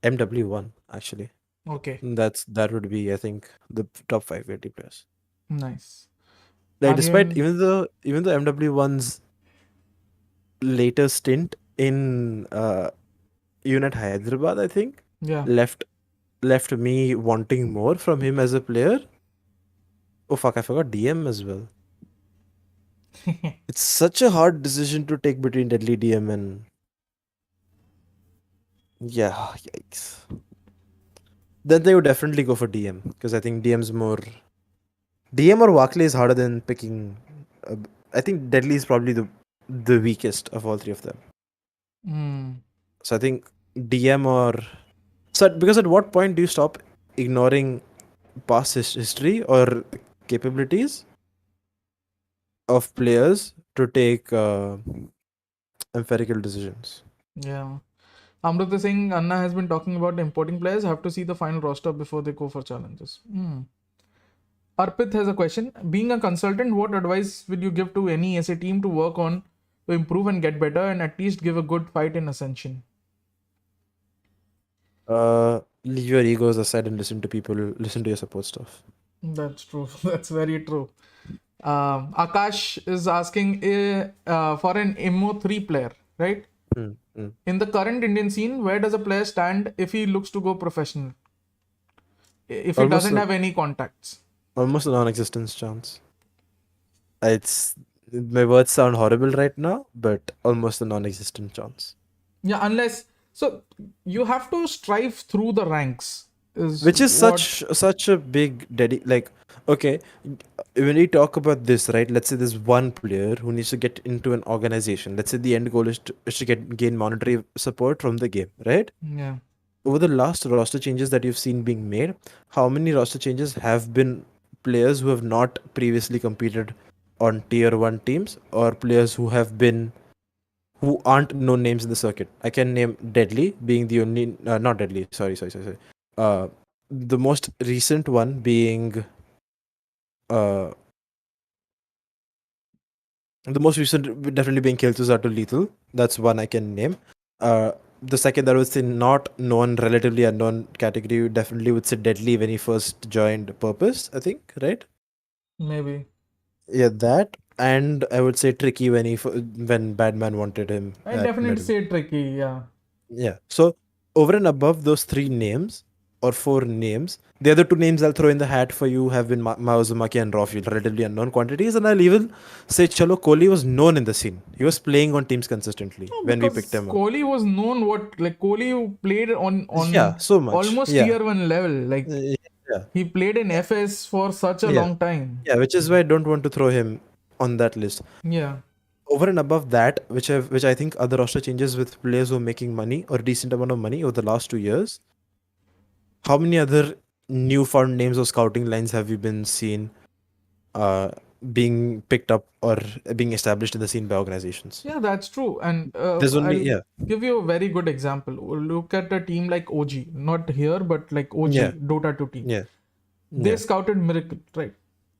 MW1 actually. Okay. That would be I think the top 5 80 players. Nice. Like despite Aryan. even though MW1's later stint in Unit Hyderabad, I think, Yeah. left left me wanting more from him as a player. Oh fuck, I forgot DM as well. It's such a hard decision to take between Deadly DM and yeah, yikes. Then they would definitely go for DM because I think DM's more DM or Walkley is harder than picking. Uh, I think Deadly is probably the weakest of all three of them. Hmm. So I think DM or so because at what point do you stop ignoring past history or capabilities of players to take empirical decisions? Yeah. Amrita Singh Anna has been talking about importing players have to see the final roster before they go for challenges. Hmm. Arpit has a question. Being a consultant, what advice will you give to any SA team to work on to improve and get better and at least give a good fight in Ascension? Leave your egos aside and listen to people. Listen to your support stuff. That's true. That's very true. Akash is asking for an MO3 player, right? Mm, mm. In the current Indian scene, where does a player stand if he looks to go professional? If he Almost, doesn't have any contacts? almost a non-existence chance. It's my words sound horrible right now, but almost a non-existent chance. Yeah, unless so you have to strive through the ranks. is Which is what. such a big like, okay, when we talk about this, right? Let's say there's one player who needs to get into an organization. Let's say the end goal is to gain monetary support from the game, right? Yeah, Over the last roster changes that you've seen being made, how many roster changes have been players who have not previously competed on tier 1 teams, or players who aren't known names in the circuit? I can name Deadly being the only, not Deadly, sorry. Uh, the most recent one being, uh, the most recent definitely being Kiltus to Lethal. That's one I can name. Uh, the second that would say not known, relatively unknown category, definitely would say Deadly when he first joined Purpose, I think, right? maybe. Yeah, that. And I would say Tricky when when Badman wanted him I at definitely middle. say tricky. Yeah. Yeah. So over and above those three names or four names, the other two names I'll throw in the hat for you have been Maozumaki and Rafiel, relatively unknown quantities. And I'll even say Chalo Kohli was known in the scene. He was playing on teams consistently No, when we picked because him up. Kohli was known what like Kohli played Yeah, on so much. almost Yeah. tier one level. Like Yeah. he played in FS for such a Yeah. long time. Yeah, which is why I don't want to throw him on that list. Yeah. Over and above that, which I think are the roster changes with players who are making money or decent amount of money over the last 2 years. How many other newfound names or scouting lines have you been seen uh, being picked up or being established in the scene by organizations? Yeah, that's true. And There's only, I'll yeah, give you a very good example. Look at a team like OG, not here, but like yeah, OG, Dota 2 team. yeah, They yeah, scouted Miracle, right?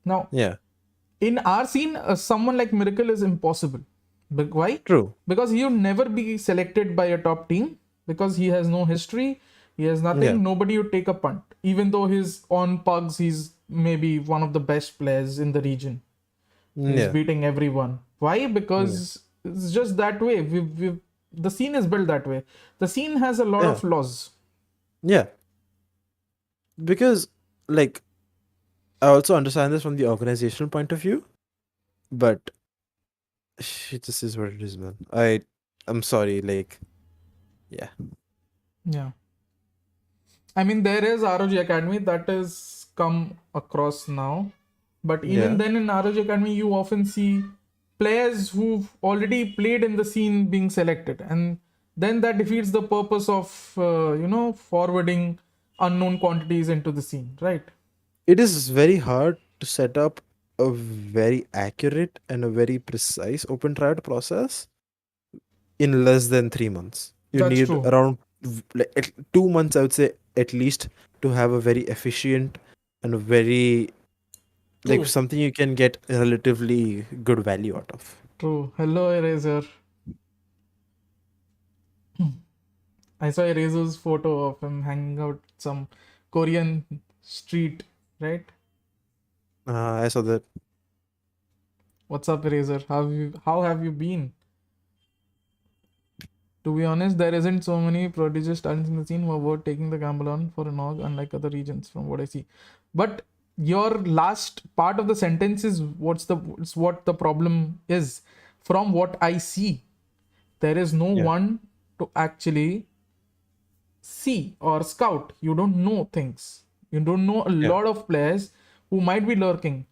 Now, yeah. in our scene, someone like Miracle is impossible. But why? True. Because he'll never be selected by a top team because he has no history, he has Yeah, nothing. Nobody would take a punt, even though he's on pugs. He's maybe one of the best players in the region. He's yeah, beating everyone. Why? yeah, Because it's just that way. The scene is built that way. The scene has a lot yeah, of flaws. yeah. Because, like, I also understand this from the organizational point of view, but shit, this is what it is, man. I'm sorry, like, yeah, Yeah. I mean, there is ROG Academy that is come across now, but even yeah. then in ROG Academy, you often see players who've already played in the scene being selected, and then that defeats the purpose of forwarding unknown quantities into the scene, right? It is very hard to set up a very accurate and a very precise open triad process in less than 3 months. You That's need true. around 2 months, I would say, at least, to have a very efficient and a very, like, True. something you can get relatively good value out of. True. Hello, Eraser. I saw Eraser's photo of him hanging out some Korean street, right? I saw that. What's up, Eraser? How have you been? To be honest, there isn't so many prodigious talents in the scene who are worth taking the gamble on for an org, unlike other regions, from what I see. But your last part of the sentence is it's what the problem is. From what I see, there is no Yeah, one to actually see or scout. You don't know things. You don't know a yeah, lot of players who might be lurking.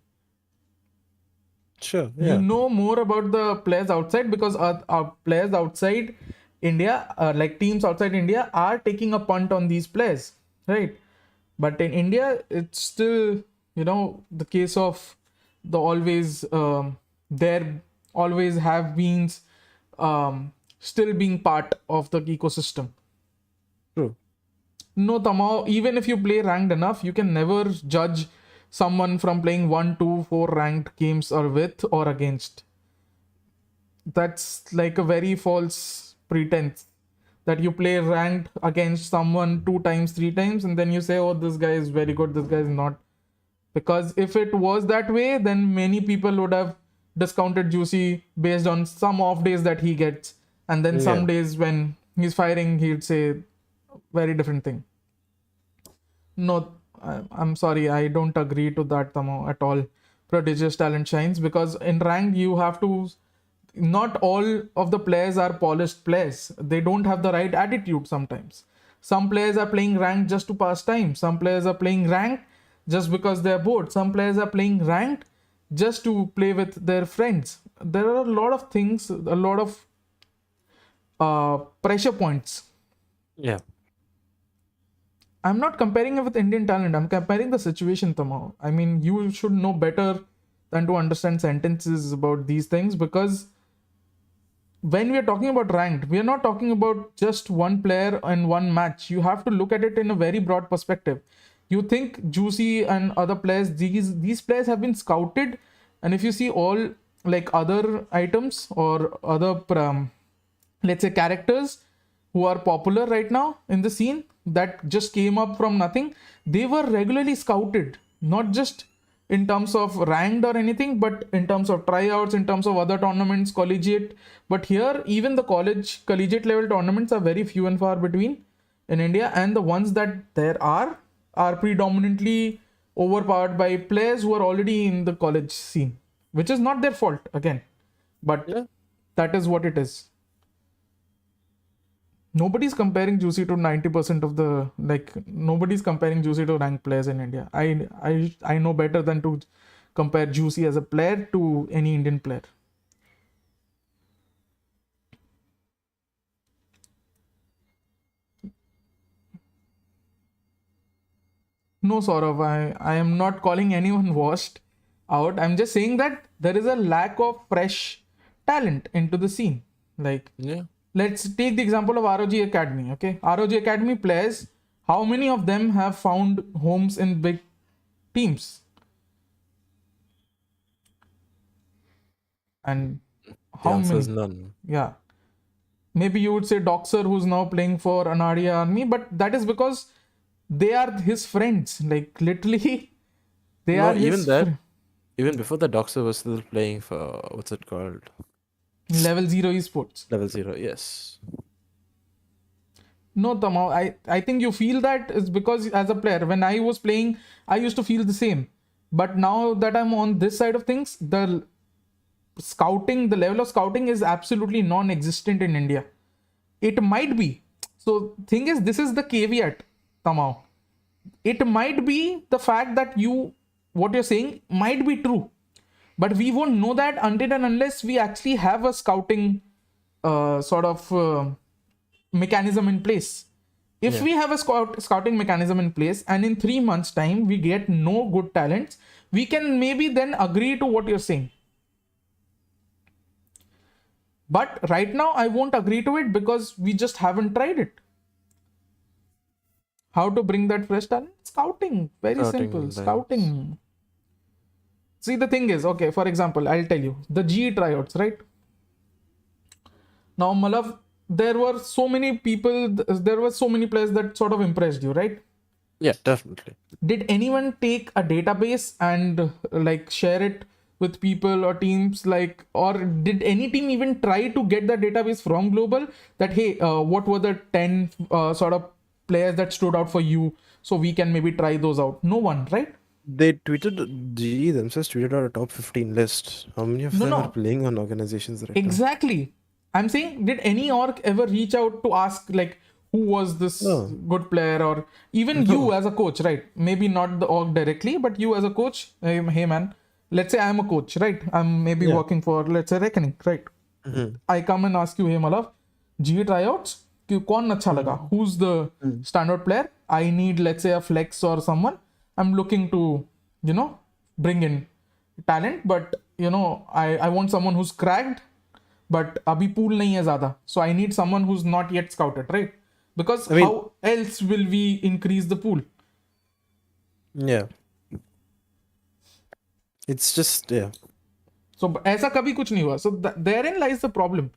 sure, You yeah, know more about the players outside because our players outside India, like teams outside India, are taking a punt on these players, right? But in India, it's still the case of the always there always have been still being part of the ecosystem. true. No, Tamao, even if you play ranked enough, you can never judge someone from playing 1, 2, 4 ranked games or with or against. That's like a very false pretense that you play ranked against someone 2 times, 3 times, and then you say, oh, this guy is very good, this guy is not. Because if it was that way, then many people would have discounted Juicy based on some off days that he gets. And then some Yeah, days when he's firing, he'd say very different thing. No, I'm sorry, I don't agree to that, Tamo, at all. Prodigious talent shines because in ranked you have to. Not all of the players are polished players. They don't have the right attitude sometimes. Some players are playing ranked just to pass time. Some players are playing ranked just because they're bored. Some players are playing ranked just to play with their friends. There are a lot of things, a lot of pressure points. Yeah. I'm not comparing it with Indian talent. I'm comparing the situation, Tamao. I mean, you should know better than to understand sentences about these things, because when we are talking about ranked, we are not talking about just one player and one match. You have to look at it in a very broad perspective. You think Juicy and other players, these players have been scouted, and if you see all like other items or other let's say characters who are popular right now in the scene that just came up from nothing, they were regularly scouted, not just in terms of ranked or anything, but in terms of tryouts, in terms of other tournaments, collegiate. But here, even the collegiate level tournaments are very few and far between in India, and the ones that there are predominantly overpowered by players who are already in the college scene, which is not their fault again, but Yeah. that is what it is. Nobody's comparing Juicy to 90% of the, like, nobody's comparing Juicy to ranked players in India. I know better than to compare Juicy as a player to any Indian player. No, Saurav, I am not calling anyone washed out. I'm just saying that there is a lack of fresh talent into the scene. Like, Yeah. let's take the example of ROG Academy. Okay, ROG Academy players, how many of them have found homes in big teams? And The how answer is many? none. Yeah. Maybe you would say Doxer, who's now playing for Anadia Army, but that is because they are his friends. Like, literally, they No, are even his that, even before the Doxer was still playing for what's it called? level 0 esports. Level 0, yes. No, Tamao, I think you feel that is because as a player, when I was playing, I used to feel the same. But now that I'm on this side of things, the level of scouting is absolutely non-existent in India. It might be. So thing is, this is the caveat, Tamao. It might be the fact that what you're saying might be true. But we won't know that until and unless we actually have a scouting mechanism in place. If we have a scouting mechanism in place and in 3 months time we get no good talents, we can maybe then agree to what you're saying. But right now I won't agree to it because we just haven't tried it. How to bring that fresh talent? Scouting. Very simple. Nice. Scouting. See, the thing is, okay, for example, I'll tell you the GE tryouts, right? Now, Malav, there were so many players that sort of impressed you, right? Yeah, definitely. Did anyone take a database and like share it with people or teams, like, or did any team even try to get the database from global that, hey, what were the 10 sort of players that stood out for you, so we can maybe try those out? No one, right? They tweeted, GE themselves tweeted out a top 15 list. How many of them are playing on organizations right now? Exactly. I'm saying, did any org ever reach out to ask, like, who was this good player, or even you as a coach, right? Maybe not the org directly, but you as a coach, hey man, let's say I'm a coach, right? I'm maybe working for, let's say, Reckoning, right? I come and ask you, hey Malav, GE tryouts, kaun acha laga? Who's the standout player? I need, let's say, a flex or someone. I'm looking to, bring in talent, but, I want someone who's cracked, but abhi pool nahi hai zyada. So I need someone who's not yet scouted, right? Because how else will we increase the pool? Yeah. It's just, yeah. So aisa kabhi kuch nahi hua. So therein lies the problem.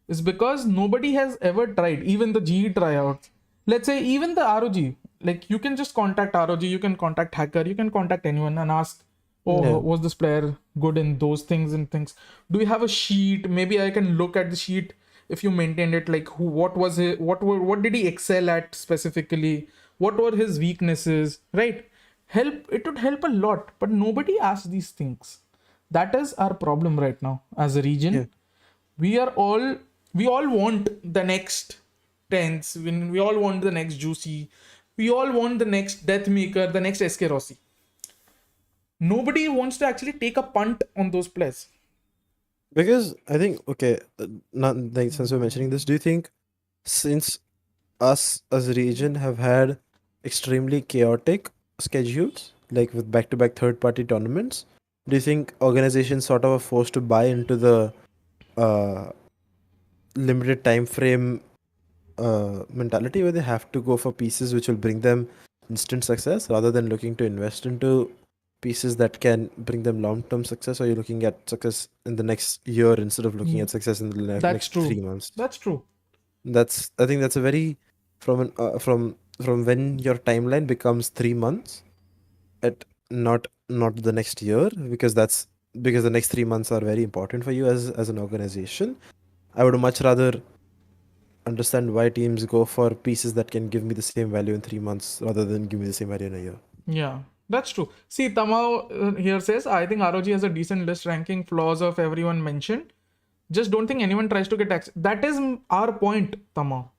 Is because nobody has ever tried, even the GE tryouts. Let's say even the ROG, like, you can just contact ROG, you can contact Hacker, you can contact anyone and ask, was this player good in those things and things? Do you have a sheet? Maybe I can look at the sheet if you maintained it, like, what was it, what did he excel at specifically? What were his weaknesses, right? It would help a lot, but nobody asks these things. That is our problem right now as a region. We all want the next tense. We all want the next Juicy. We all want the next Deathmaker, the next SK Rossi. Nobody wants to actually take a punt on those players. Because I think, okay, not like, since we're mentioning this, do you think since us as a region have had extremely chaotic schedules, like with back-to-back third-party tournaments, do you think organizations sort of are forced to buy into the uh, limited time frame mentality where they have to go for pieces which will bring them instant success rather than looking to invest into pieces that can bring them long-term success? Or you're looking at success in the next year instead of looking Mm, at success in the That's next true. 3 months? That's true. I think that's a very from when your timeline becomes 3 months at not the next year, because the next 3 months are very important for you as an organization. I would much rather understand why teams go for pieces that can give me the same value in 3 months rather than give me the same value in a year. Yeah, that's true. See, Tamao here says, I think ROG has a decent list ranking flaws of everyone mentioned. Just don't think anyone tries to get access. That is our point, Tamao.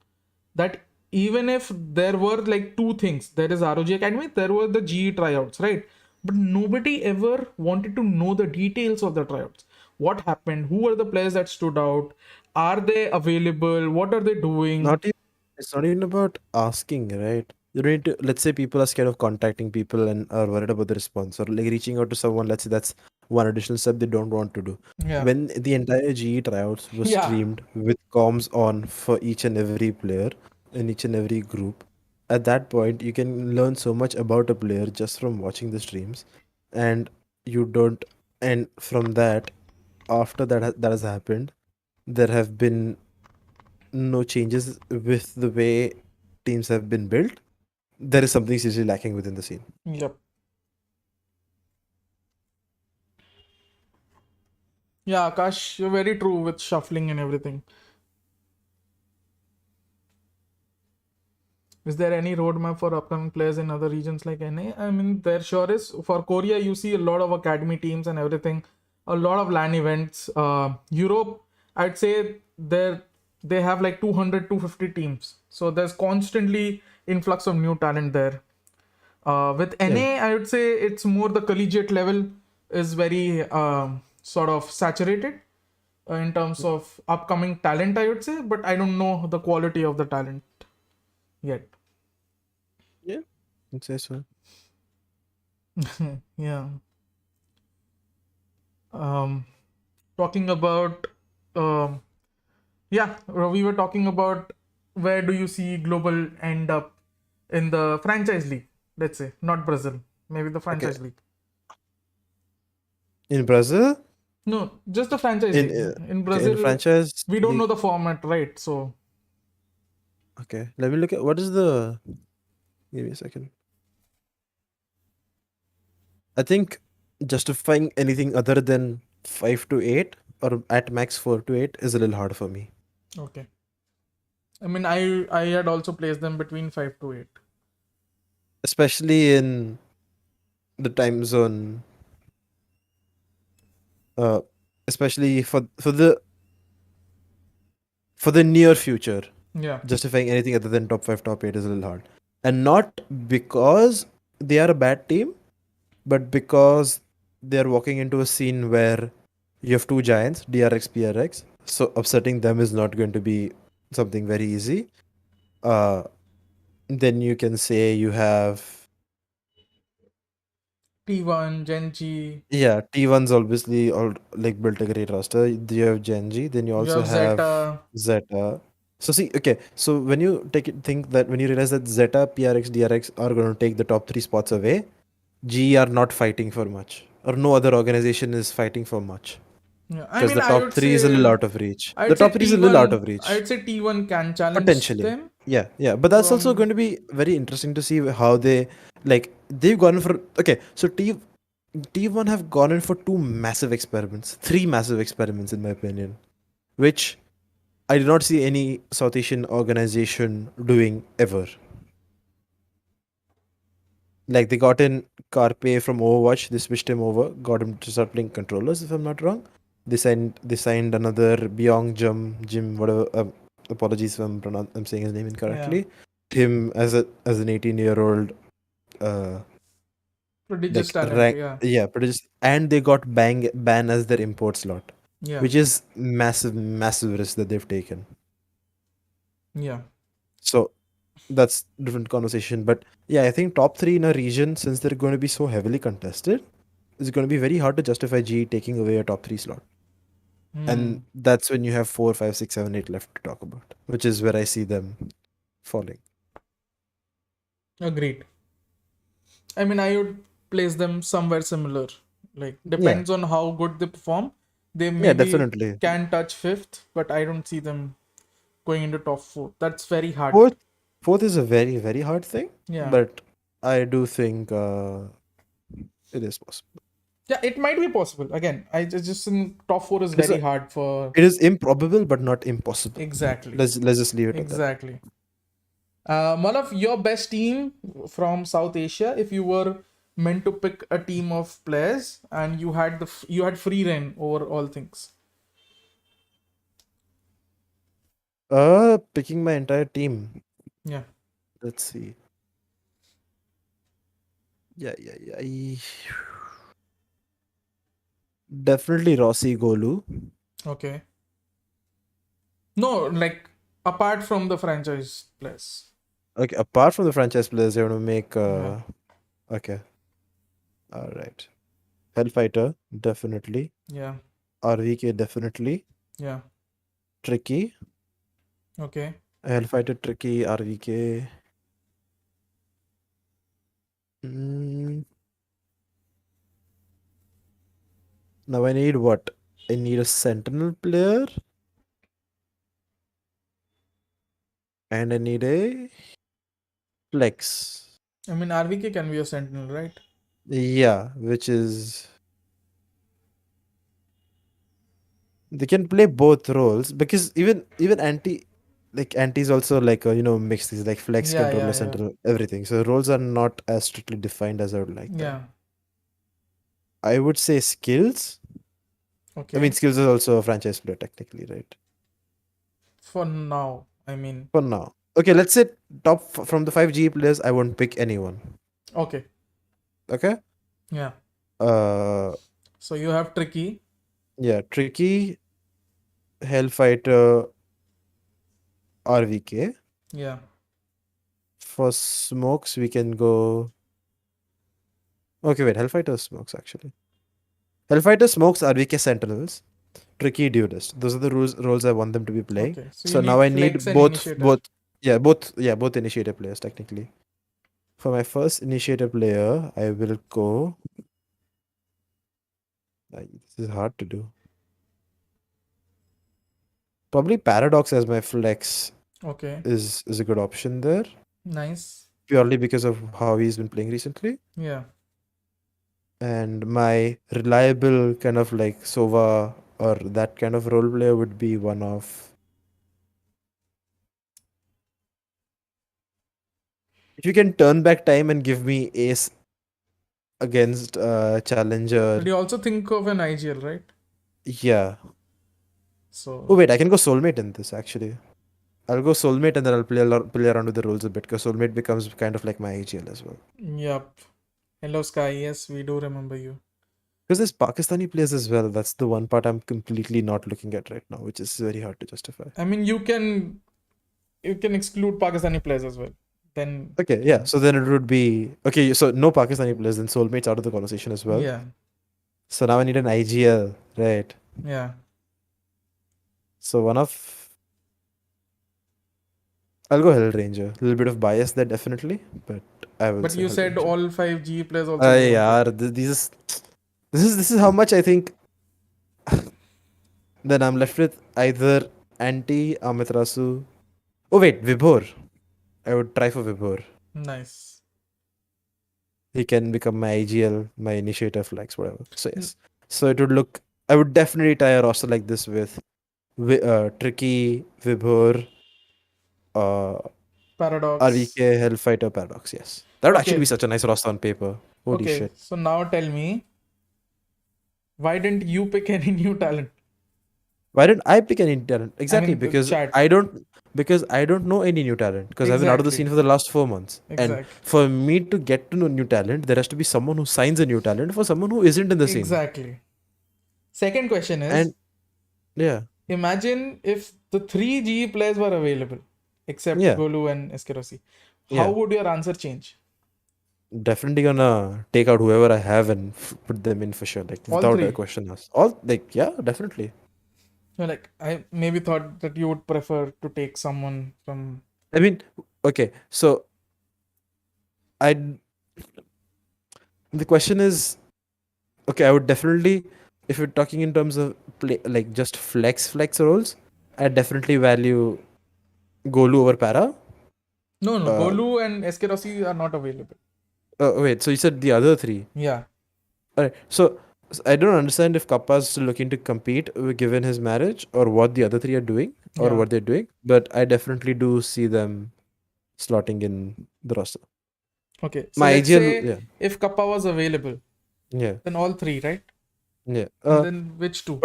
That even if there were like two things, there is ROG Academy, there were the GE tryouts, right? But nobody ever wanted to know the details of the tryouts. What happened? Who are the players that stood out? Are they available? What are they doing? Not even, it's not even about asking, right? You need to, let's say people are scared of contacting people and are worried about the response, or like reaching out to someone. Let's say that's one additional step they don't want to do. Yeah. When the entire GE tryouts was Yeah. streamed with comms on for each and every player in each and every group, at that point you can learn so much about a player just from watching the streams, and you don't. And from that, after that has happened, there have been no changes with the way teams have been built. There is something seriously lacking within the scene. Yep. Yeah, Akash, you're very true with shuffling and everything. Is there any roadmap for upcoming players in other regions like NA? I mean, there sure is. For Korea, you see a lot of academy teams and everything, a lot of LAN events. Europe, I'd say they have like 200, 250 teams. So there's constantly influx of new talent there. With Yeah. NA, I would say it's more the collegiate level is very sort of saturated in terms of upcoming talent, I would say, but I don't know the quality of the talent yet. Yeah, I'd say so. Yeah. Um, Talking about, um, yeah, we were talking about where do you see global end up in the franchise league? Let's say not Brazil, maybe the Okay. franchise league. In Brazil, No, just the franchise in league. In okay, in Brazil, franchise we don't know league. the format, right? So Okay, let me look at what is the. Give me a second. I think justifying anything other than 5 to 8 or at max 4 to 8 is a little hard for me. okay. I mean, I had also placed them between 5 to 8. Especially in the time zone, uh especially for the near future. Yeah. Justifying anything other than top 5 top 8 is a little hard, and not because they are a bad team, but because they're walking into a scene where you have two giants, DRX, PRX, so upsetting them is not going to be something very easy. uh then you can say you have, T1, Genji, yeah, T1's obviously all like built a great roster. You have Genji, then you you also have have Zeta. Zeta. So see, okay, so when you think that when you realize that Zeta, PRX, DRX are going to take the top 3 spots away, GE are not fighting for much, or no other organization is fighting for much, Yeah. I because mean, the I top would three is a little say out of reach. The I'd say top three is a little out T1 of reach. I'd say T1 can challenge Potentially. them Yeah, yeah. But that's also from going to be very interesting to see how they've gone for, okay, so T1 have gone in for three massive experiments in my opinion, which I did not see any South Asian organization doing ever. Like they got in Carpe from Overwatch, they switched him over, got him to start playing controllers if I'm not wrong. They signed another Byong Jim, whatever, Apologies if I'm saying his name incorrectly. Him as an 18-year-old, Prodigious like talent. rank, Yeah. yeah, prodigious, and they got ban as their import slot, Yeah. which is massive risk that they've taken. Yeah. So that's different conversation. But yeah, I think top three in a region, since they're going to be so heavily contested, it's going to be very hard to justify GE taking away a top three slot. And that's when you have 4, 5, 6, 7, 8 left to talk about, which is where I see them falling. Agreed. I mean, I would place them somewhere similar. Like, depends on how good they perform. They maybe definitely. can touch fifth, but I don't see them going into top four. That's very hard. Fourth is a very hard thing. Yeah. But I do think it is possible. Yeah, it might be possible. Again, I just think top four is very hard for. It is improbable, but not impossible. Exactly. Let's just leave it at that. Exactly. Malav, your best team from South Asia, if you were meant to pick a team of players and you had free reign over all things. Picking my entire team. Yeah. Let's see. Yeah. Definitely Rossi Golu. Okay. No, like apart from the franchise players. Okay, apart from the franchise players, you want to make. Yeah. Okay. All right. Hellfighter, definitely. Yeah. RVK, definitely. Yeah. Tricky. Okay. Hellfighter, Tricky, RVK. Now I need what? I need a Sentinel player. And I need a Flex. I mean, RVK can be a Sentinel, right? Yeah, which is. They can play both roles because even anti is also like mix these like flex, controller, Sentinel, everything. So roles are not as strictly defined as I would like them. I would say skills. Okay. I mean, skills is also a franchise player technically, right? For now, I mean. For now. Okay, let's say top from the 5G players, I won't pick anyone. Okay. Okay? Yeah. So you have Tricky. Yeah, Tricky, Hellfighter, RVK. Yeah. For smokes, we can go. Okay, wait, Hellfighter smokes actually. Hellfighter smokes RVK Sentinels. Tricky Duelist. Those are the roles I want them to be playing. Okay, so now I need both initiator players technically. For my first initiator player, I will go. This is hard to do. Probably Paradox as my flex. Okay. Is a good option there. Nice. Purely because of how he's been playing recently. Yeah. And my reliable kind of like Sova or that kind of role player would be one of. If you can turn back time and give me ace against challenger. But you also think of an IGL, right? Yeah. So. Oh wait, I can go soulmate in this actually. I'll go soulmate and then I'll play around with the rules a bit because soulmate becomes kind of like my IGL as well. Yup. Hello Sky, yes, we do remember you. Because there's Pakistani players as well. That's the one part I'm completely not looking at right now, which is very hard to justify. I mean, you can exclude Pakistani players as well. Then okay, yeah. So then it would be okay. So no Pakistani players, then soulmates out of the conversation as well. Yeah. So now I need an IGL, right? Yeah. So one of. I'll go Hell Ranger. A little bit of bias there, definitely, but I will. But you said all 5 G players also. Yeah, this is how much I think. Then I'm left with either Anti Amiterasu. Oh wait, Vibhor. I would try for Vibhor. Nice. He can become my IGL, my initiator flex, whatever. So yes. So it would look. I would definitely tie a roster like this with Tricky, Vibhor, Paradox, RVK, Hellfighter, Paradox. Yes, that would actually be such a nice roster on paper. Holy shit! So now tell me, why didn't you pick any new talent? Why didn't I pick any talent? Exactly, because I don't. because I don't know any new talent because I've been out of the Exactly. scene for the last 4 months. And Exactly. for me to get to know new talent, there has to be someone who signs a new talent for someone who isn't in the scene. Exactly. Second question is, And yeah, imagine if the three GE players were available, except yeah, Golu and Eskerosi. How yeah. would your answer change? Definitely gonna take out whoever I have and put them in for sure, like All without a three. question asked. All like, yeah, definitely. You're like, I maybe thought that you would prefer to take someone from. I mean, okay, so I. The question is, okay, I would definitely, if you're talking in terms of play, like just flex roles, I definitely value Golu over Para. No, no, Uh, Golu and Eskerosi are not available. Wait, so you said the other three? Yeah. Alright, so I don't understand if Kappa's still looking to compete given his marriage or what the other three are doing or Yeah. what they're doing, but I definitely do see them slotting in the roster. Okay. So My let's ideal, say yeah, if Kappa was available, yeah, then all three, right? yeah. And then which two?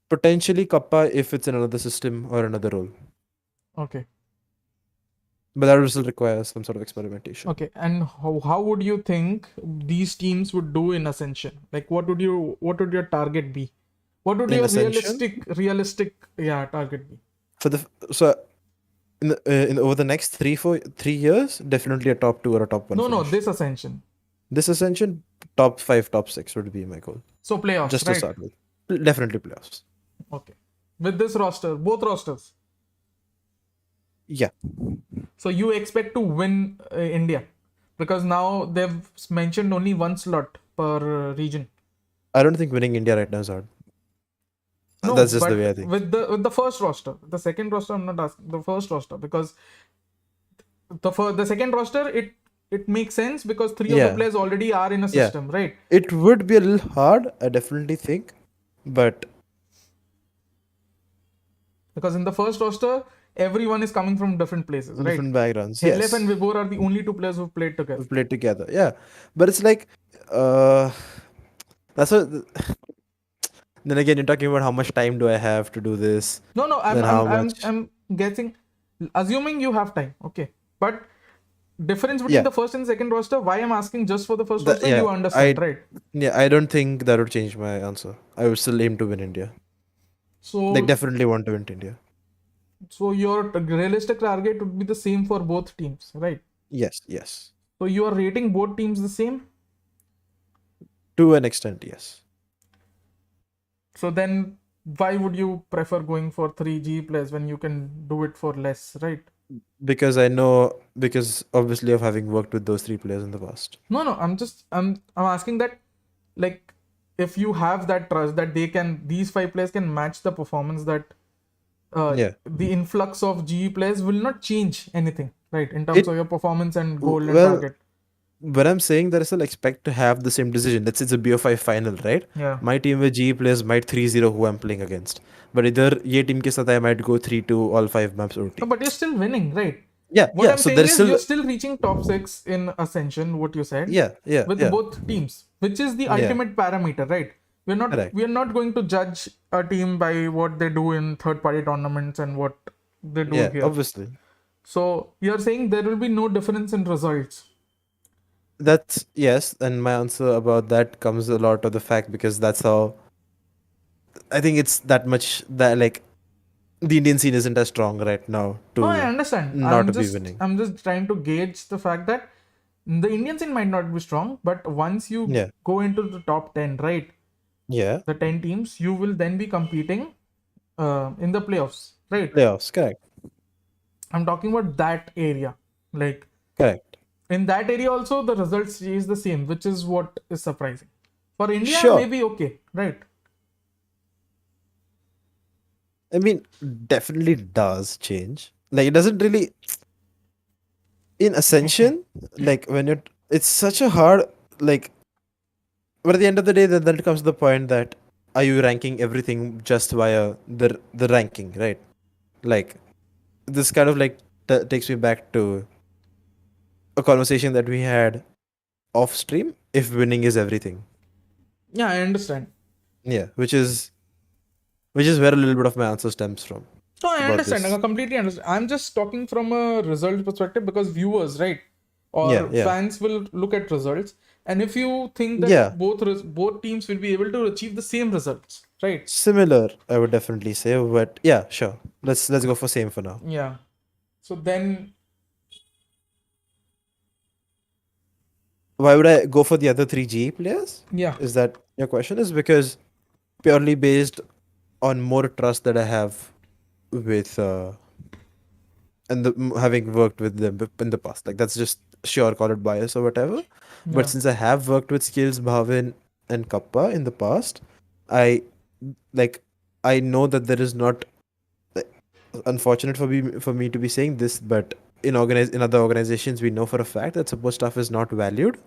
Potentially Kappa if it's in another system or another role, Okay. but that will still require some sort of experimentation. Okay. And how would you think these teams would do in Ascension? Like what would your target be? What would In your Ascension, realistic target be? for the so in over the next 3 years, definitely a top 2 or a top 1 No, finish. this Ascension. This Ascension, top 5, top 6 would be my goal. So playoffs, Just to right? start with. Definitely playoffs. Okay. With this roster, both rosters. Yeah. So you expect to win India because now they've mentioned only one slot per region. I don't think winning India right now is hard. No, That's just the way I but think. with the first roster, the second roster, I'm not asking the first roster because the second roster it makes sense because three of the Yeah. players already are in a Yeah. system, right? It would be a little hard, I definitely think. But Because in the first roster, everyone is coming from different places, right? different backgrounds. Helef Yes. and Vibor are the only two players who've played together. We played together. Yeah. But it's like that's what then again you're talking about how much time do I have to do this? No, Then how much I'm guessing, assuming you have time, okay. But difference between yeah. the first and second roster, why I'm asking just for the first roster, Yeah. you understand, right? I don't think that would change my answer. I would still aim to win India. Like So definitely want to win India. so your realistic target would be the same for both teams, right? Yes, yes. So you are rating both teams the same. To an extent, yes. So then why would you prefer going for 3G players when you can do it for less, right? Because I know because obviously of having worked with those three players in the past. No, I'm asking that, like, if you have that trust that these five players can match the performance, that Yeah. the influx of GE players will not change anything, right? In terms It of your performance and goal and well target. when I'm saying that I still expect to have the same decision. Let's say it's a BO5 final, right? Yeah. My team with GE players might 3-0 who I'm playing against. But either ye team ke sath I might go 3-2 all 5 maps OT. No, but you're still winning, right? Yeah, What I'm so saying there's is still you're still reaching top 6 in Ascension, what you said, yeah, with both teams, which is the yeah, ultimate parameter, right? correct. We're not going to judge a team by what they do in third party tournaments and what they do Yeah, here. obviously. So you're saying there will be no difference in results. That's yes, and my answer about that comes a lot of the fact because that's how I think it's that much that like the Indian scene isn't as strong right now No, I to understand. not be winning. I'm just trying to gauge the fact that the Indian scene might not be strong, but once you Yeah, go into the top 10, right? yeah, The 10 teams, you will then be competing in the playoffs, right? playoffs, correct, I'm talking about that area. Like correct. in that area also the results is the same, which is what is surprising. For India, Sure. maybe okay, right? I mean, definitely does change. Like it doesn't really in Ascension, like when it's such a hard like but at the end of the day then comes to the point that are you ranking everything just via the ranking, right? Like this kind of like takes me back to a conversation that we had off stream if winning is everything. Yeah, I understand. Yeah, which is where a little bit of my answer stems from. No, I about understand. this. I completely understand. I'm just talking from a result perspective because viewers, right, Yeah, or yeah, fans will look at results, and if you think that yeah. both teams will be able to achieve the same results, right? Similar, I would definitely say, but yeah, sure. Let's go for same for now. Yeah. So then, Why would I go for the other three GE players? yeah, Is that your question? Is because purely based on more trust that I have with and having worked with them in the past. Like that's just sure call it bias or whatever. But yeah. since I have worked with Skills, Bhavin, and Kappa in the past, I like I know that there is not like, unfortunate for me to be saying this, but in other organizations we know for a fact that support staff is not valued.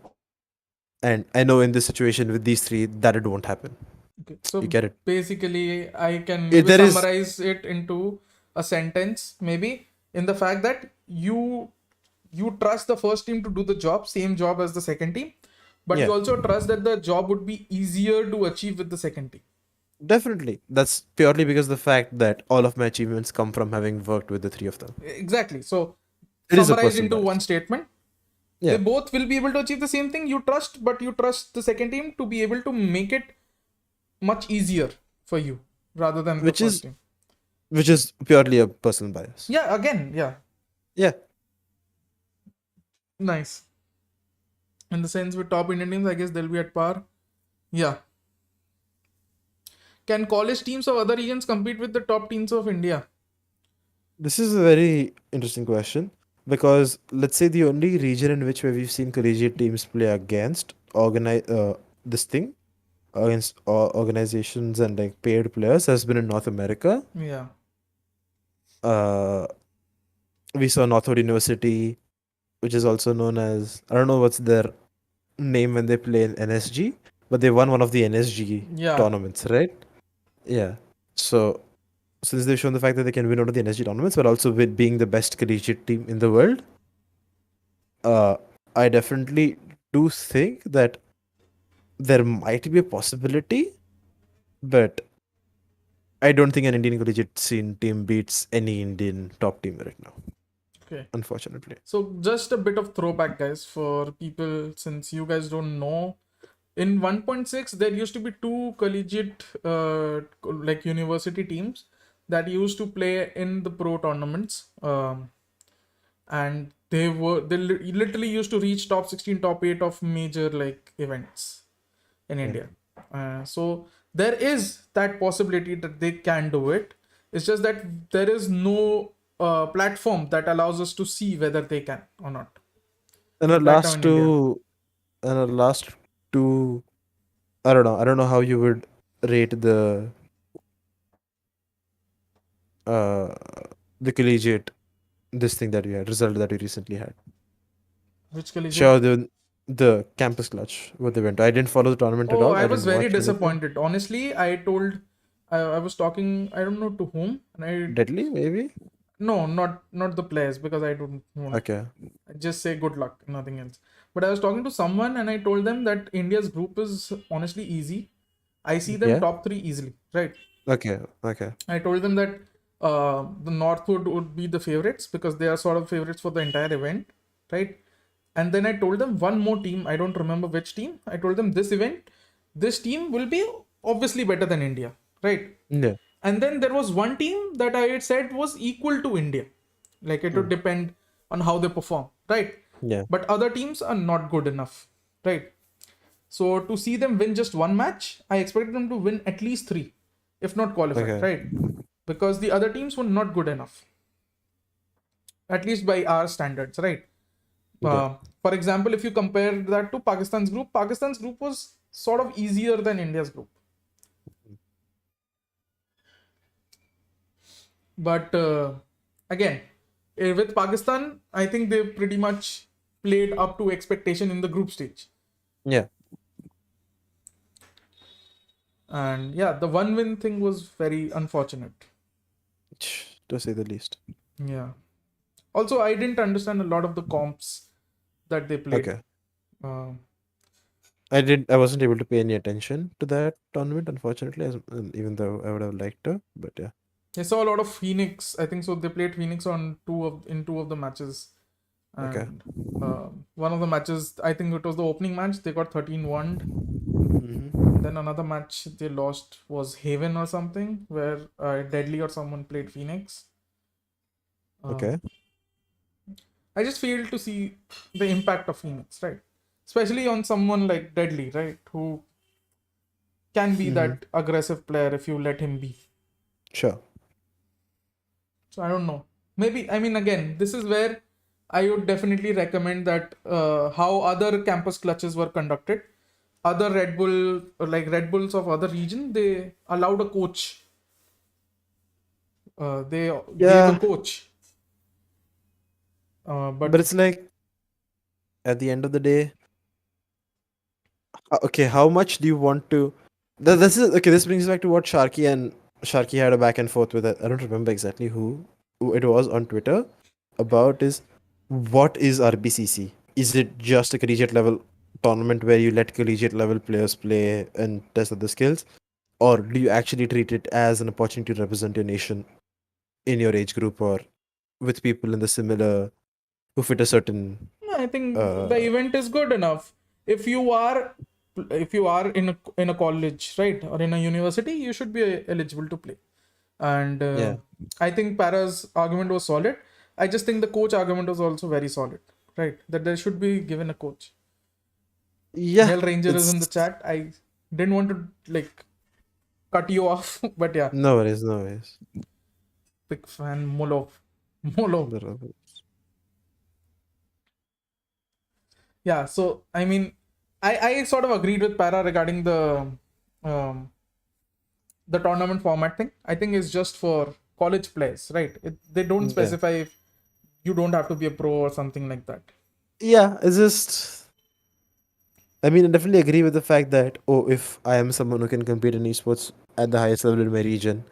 And I know in this situation with these three that it won't happen. Okay. You So get it? basically, I can maybe There is summarize it into a sentence, maybe in the fact that you trust the first team to do the job, same job as the second team, but you yeah, also trust that the job would be easier to achieve with the second team. definitely. That's purely because the fact that all of my achievements come from having worked with the three of them. Exactly. So It is a summarized personal into one bias. statement, they Yeah, both will be able to achieve the same thing. You trust, but you trust the second team to be able to make it much easier for you rather than the which first is team. which is purely a personal bias. Yeah, again, yeah. Yeah, Nice. In the sense with top Indian teams, I guess they'll be at par. Yeah. Can college teams of other regions compete with the top teams of India? this is a very interesting question because let's say the only region in which where we've seen collegiate teams play against organize this thing against organizations and like paid players has been in North America. Yeah. Uh, we saw Northwood University, which is also known as I don't know what's their name when they play in NSG, but they won one of the NSG Yeah. tournaments, right? Yeah. So since they've shown the fact that they can win one of the NSG tournaments, but also with being the best collegiate team in the world, uh, I definitely do think that there might be a possibility, but I don't think an Indian collegiate scene team beats any Indian top team right now, Okay. unfortunately. So just a bit of throwback, guys, for people since you guys don't know. In 1.6, there used to be two collegiate, like university teams that used to play in the pro tournaments. And literally used to reach top 16, top 8 of major like events in Yeah. India. So there is that possibility that they can do it. It's just that there is no platform that allows us to see whether they can or not And our right now last in India. two, and our last two, I don't know. I don't know how you would rate uh the collegiate this thing that we had result that we recently had. Which collegiate? Sure, the campus clutch what they went to. I didn't follow the tournament at Oh, all. I I was didn't very watch anything. disappointed. Honestly, I was talking, I don't know to whom, and Deadly, maybe. no, not the players because I don't want. Okay. I just say good luck, nothing else. But I was talking to someone and I told them that India's group is honestly easy. I see them Yeah. top three easily, right? Okay. Okay. I told them that the Northwood would be the favorites because they are sort of favorites for the entire event, right? And then I told them one more team. I don't remember which team. I told them this event, this team will be obviously better than India, right? Yeah. And then there was one team that I had said was equal to India. Like it would Mm. depend on how they perform, right? Yeah. But other teams are not good enough, right? So to see them win just one match, I expected them to win at least three, if not qualify, Okay. right? Because the other teams were not good enough, at least by our standards, right? Yeah. For example, if you compare that to Pakistan's group was sort of easier than India's group. But again, with Pakistan, I think they pretty much played up to expectation in the group stage. Yeah. And yeah, the one win thing was very unfortunate. To say the least. Yeah. Also, I didn't understand a lot of the comps that they played. Okay. Uh, I wasn't able to pay any attention to that tournament, unfortunately, even though I would have liked to. But yeah. I saw a lot of Phoenix. I think so. They played Phoenix on two of the matches, Okay. and one of the matches, I think it was the opening match. They got 13-1, Mm-hmm. and then another match they lost was Haven or something, where Deadly or someone played Phoenix. Okay. I just fail to see the impact of Phoenix, right? Especially on someone like Deadly, right, who can be Mm-hmm. that aggressive player if you let him be. Sure. So I don't know. Maybe, I mean, again, this is where I would definitely recommend that how other campus clutches were conducted. Other Red Bull, like Red Bulls of other region, they allowed a coach. They gave a Yeah, coach. but But it's like at the end of the day, okay, how much do you want to? This is okay. This brings us back to what Sharky had a back and forth with. I don't remember exactly who it was on Twitter about is what is RBCC? Is it just a collegiate level tournament where you let collegiate level players play and test other skills, or do you actually treat it as an opportunity to represent your nation in your age group or with people in the similar who fit a certain I think the uh event is good enough. If you are in a college, right, or in a university, you should be eligible to play. And yeah. I think Para's argument was solid. I just think the coach argument was also very solid, right? That there should be given a coach. Yeah, Hell Ranger is in the it's chat. I didn't want to like cut you off, but yeah, no worries, no worries. big fan Molov. Molov. Barabar. Yeah, so I mean, I sort of agreed with Para regarding um the tournament format thing. I think it's just for college players, right? They don't Yeah, specify if you don't have to be a pro or something like that. yeah. It's just. I mean, I definitely agree with the fact that if I am someone who can compete in esports at the highest level in my region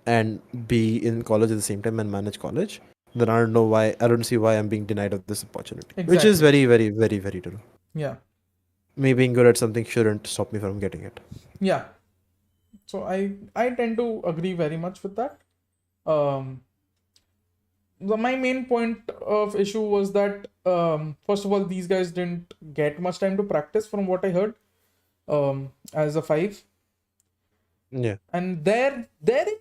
and be in college at the same time and manage college, then I don't know why. I don't see why I'm being denied of this opportunity, which is Exactly. very, very, very, very true. Yeah. Me being good at something shouldn't stop me from getting it. Yeah. So I tend to agree very much with that. Um, my main point of issue was that first of all these guys didn't get much time to practice from what I heard as a five, Yeah, and there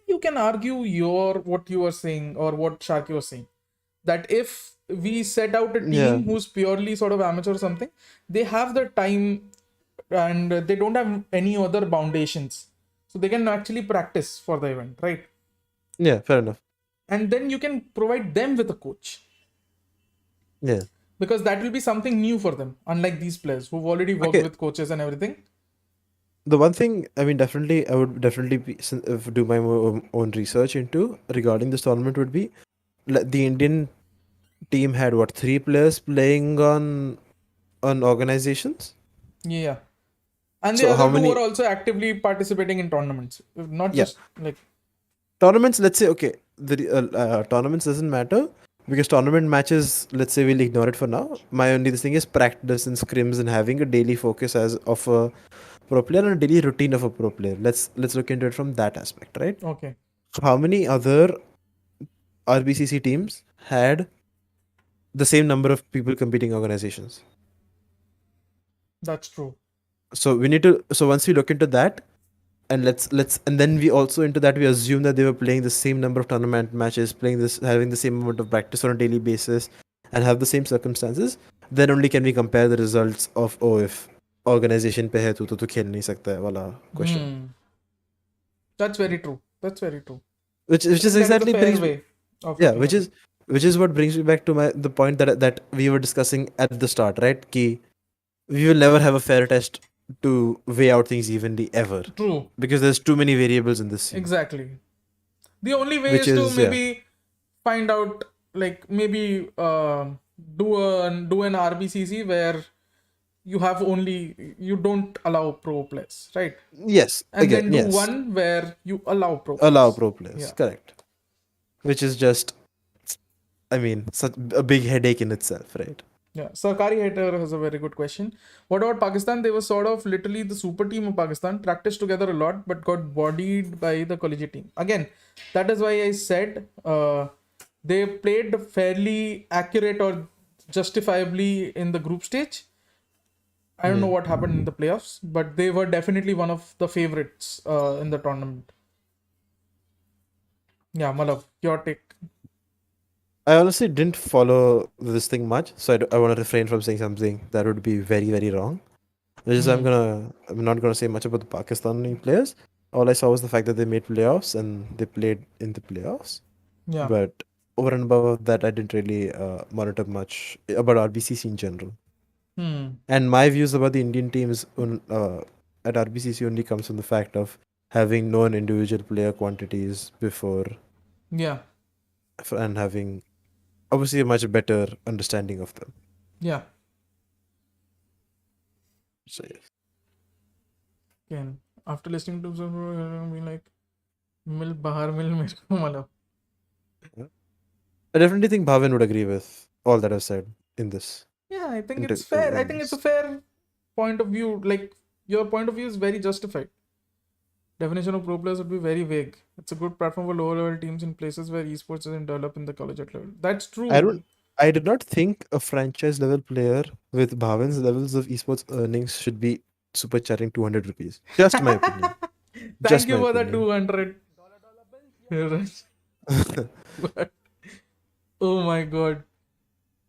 you can argue your what you are saying or what Sharky was saying, that if we set out a yeah, team who's purely sort of amateur or something, they have the time and they don't have any other foundations, so they can actually practice for the event, right? yeah. Fair enough. And then you can provide them with a coach, Yeah. because that will be something new for them, unlike these players who've already worked Okay. with coaches and everything. The one thing, I mean, definitely, I would definitely do my own research into regarding this tournament would be the Indian team had what 3 players playing on organizations. Yeah, and the So how other two many? are also actively participating in tournaments, not Yeah, just like tournaments. Let's say okay, the tournaments doesn't matter because tournament matches. Let's say we'll ignore it for now. My only thing is practice and scrims and having a daily focus as of a pro player and a daily routine of a pro player. Let's look into it from that aspect, right? okay, How many other RBCC teams had the same number of people competing organizations? that's true. So we need to. So once we look into that, and let's and then we also into that we assume that they were playing the same number of tournament matches, playing this, having the same amount of practice on a daily basis, and have the same circumstances. Then only can we compare the results of if organization पे है तो खेल नहीं सकता है वाला question. That's very true. That's very true. Which I is think that is the exactly fair brings way of yeah, looking at it. which is what brings me back to the point that we were discussing at the start, right? Ki we will never have a fair test to weigh out things evenly ever True. because there's too many variables in this scene. Exactly. The only way Which is to is yeah, maybe find out, like maybe do an RBCC where you don't allow pro players, right? yes, And again, then do yes, one where you allow pro allow players. pro players, Yeah. correct. Which is just, I mean, such a big headache in itself, right? Yeah, Sarkari Hater has a very good question. What about Pakistan? They were sort of literally the super team of Pakistan, practiced together a lot, but got bodied by the collegiate team. Again, that is why I said they played fairly accurate or justifiably in the group stage. I don't know Yeah. what happened in the playoffs, but they were definitely one of the favorites in the tournament. Yeah, Malav, your take. I honestly didn't follow this thing much, so I want to refrain from saying something that would be very, very wrong. Which is Hmm. I'm not gonna say much about the Pakistani players. All I saw was the fact that they made playoffs and they played in the playoffs. Yeah. But over and above that, I didn't really monitor much about RBCC in general. Hmm. And my views about the Indian teams at RBCC only comes from the fact of having known individual player quantities before Yeah. and having obviously a much better understanding of them. Yeah. So yes. Again, after listening to some, be like, मिल बाहर मिल मेरे को मतलब. I definitely think Bhavin would agree with all that I've said in this. Yeah, I think it's fair. I In think it's a this. fair point of view. Like, your point of view is very justified. Definition of pro players would be very vague. It's a good platform for lower level teams in places where esports isn't developed in the collegiate level. That's I true. don't. I did not think a franchise level player with Bhavin's levels of esports earnings should be super chatting 200 rupees. Just my opinion. Thank Just you my for the opinion. 200. But, oh my god.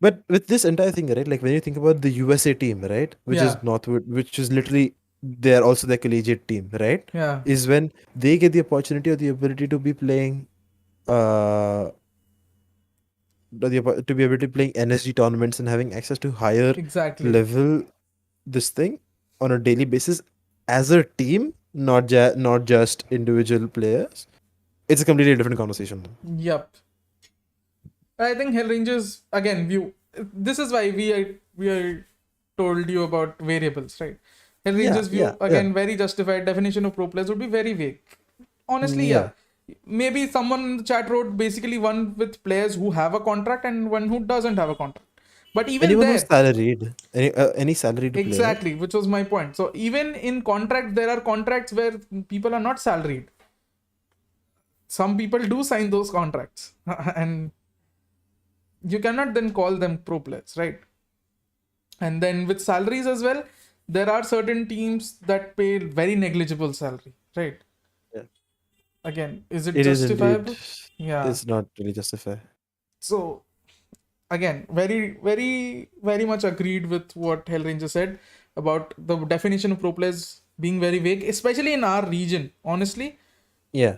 But with this entire thing, right? Like when you think about the USA team, right, which Yeah. is Northwood, which is literally they're also their collegiate team, right? Yeah. Is when they get the opportunity or the ability to be playing, uh, to be able to playing NSG tournaments and having access to higher Exactly. level this thing on a daily basis as a team, not just individual players. It's a completely different conversation. Yup. I think Hell Rangers again view. This is why we told you about variables, right? Hell Yeah, Rangers yeah, view yeah, again very justified. Definition of pro players would be very vague. Honestly, yeah. yeah. Maybe someone in the chat wrote basically one with players who have a contract and one who doesn't have a contract. But even Anyone who's there, salaried, any salaried player. exactly, which was my point. So even in contract, there are contracts where people are not salaried. Some people do sign those contracts, and you cannot then call them pro players, right? And then with salaries as well, there are certain teams that pay very negligible salary, right? Yeah. Again, is it It is indeed. justifiable? Yeah. It's not really justified. So again, very much agreed with what Hellranger said about the definition of pro players being very vague, especially in our region. Honestly, Yeah.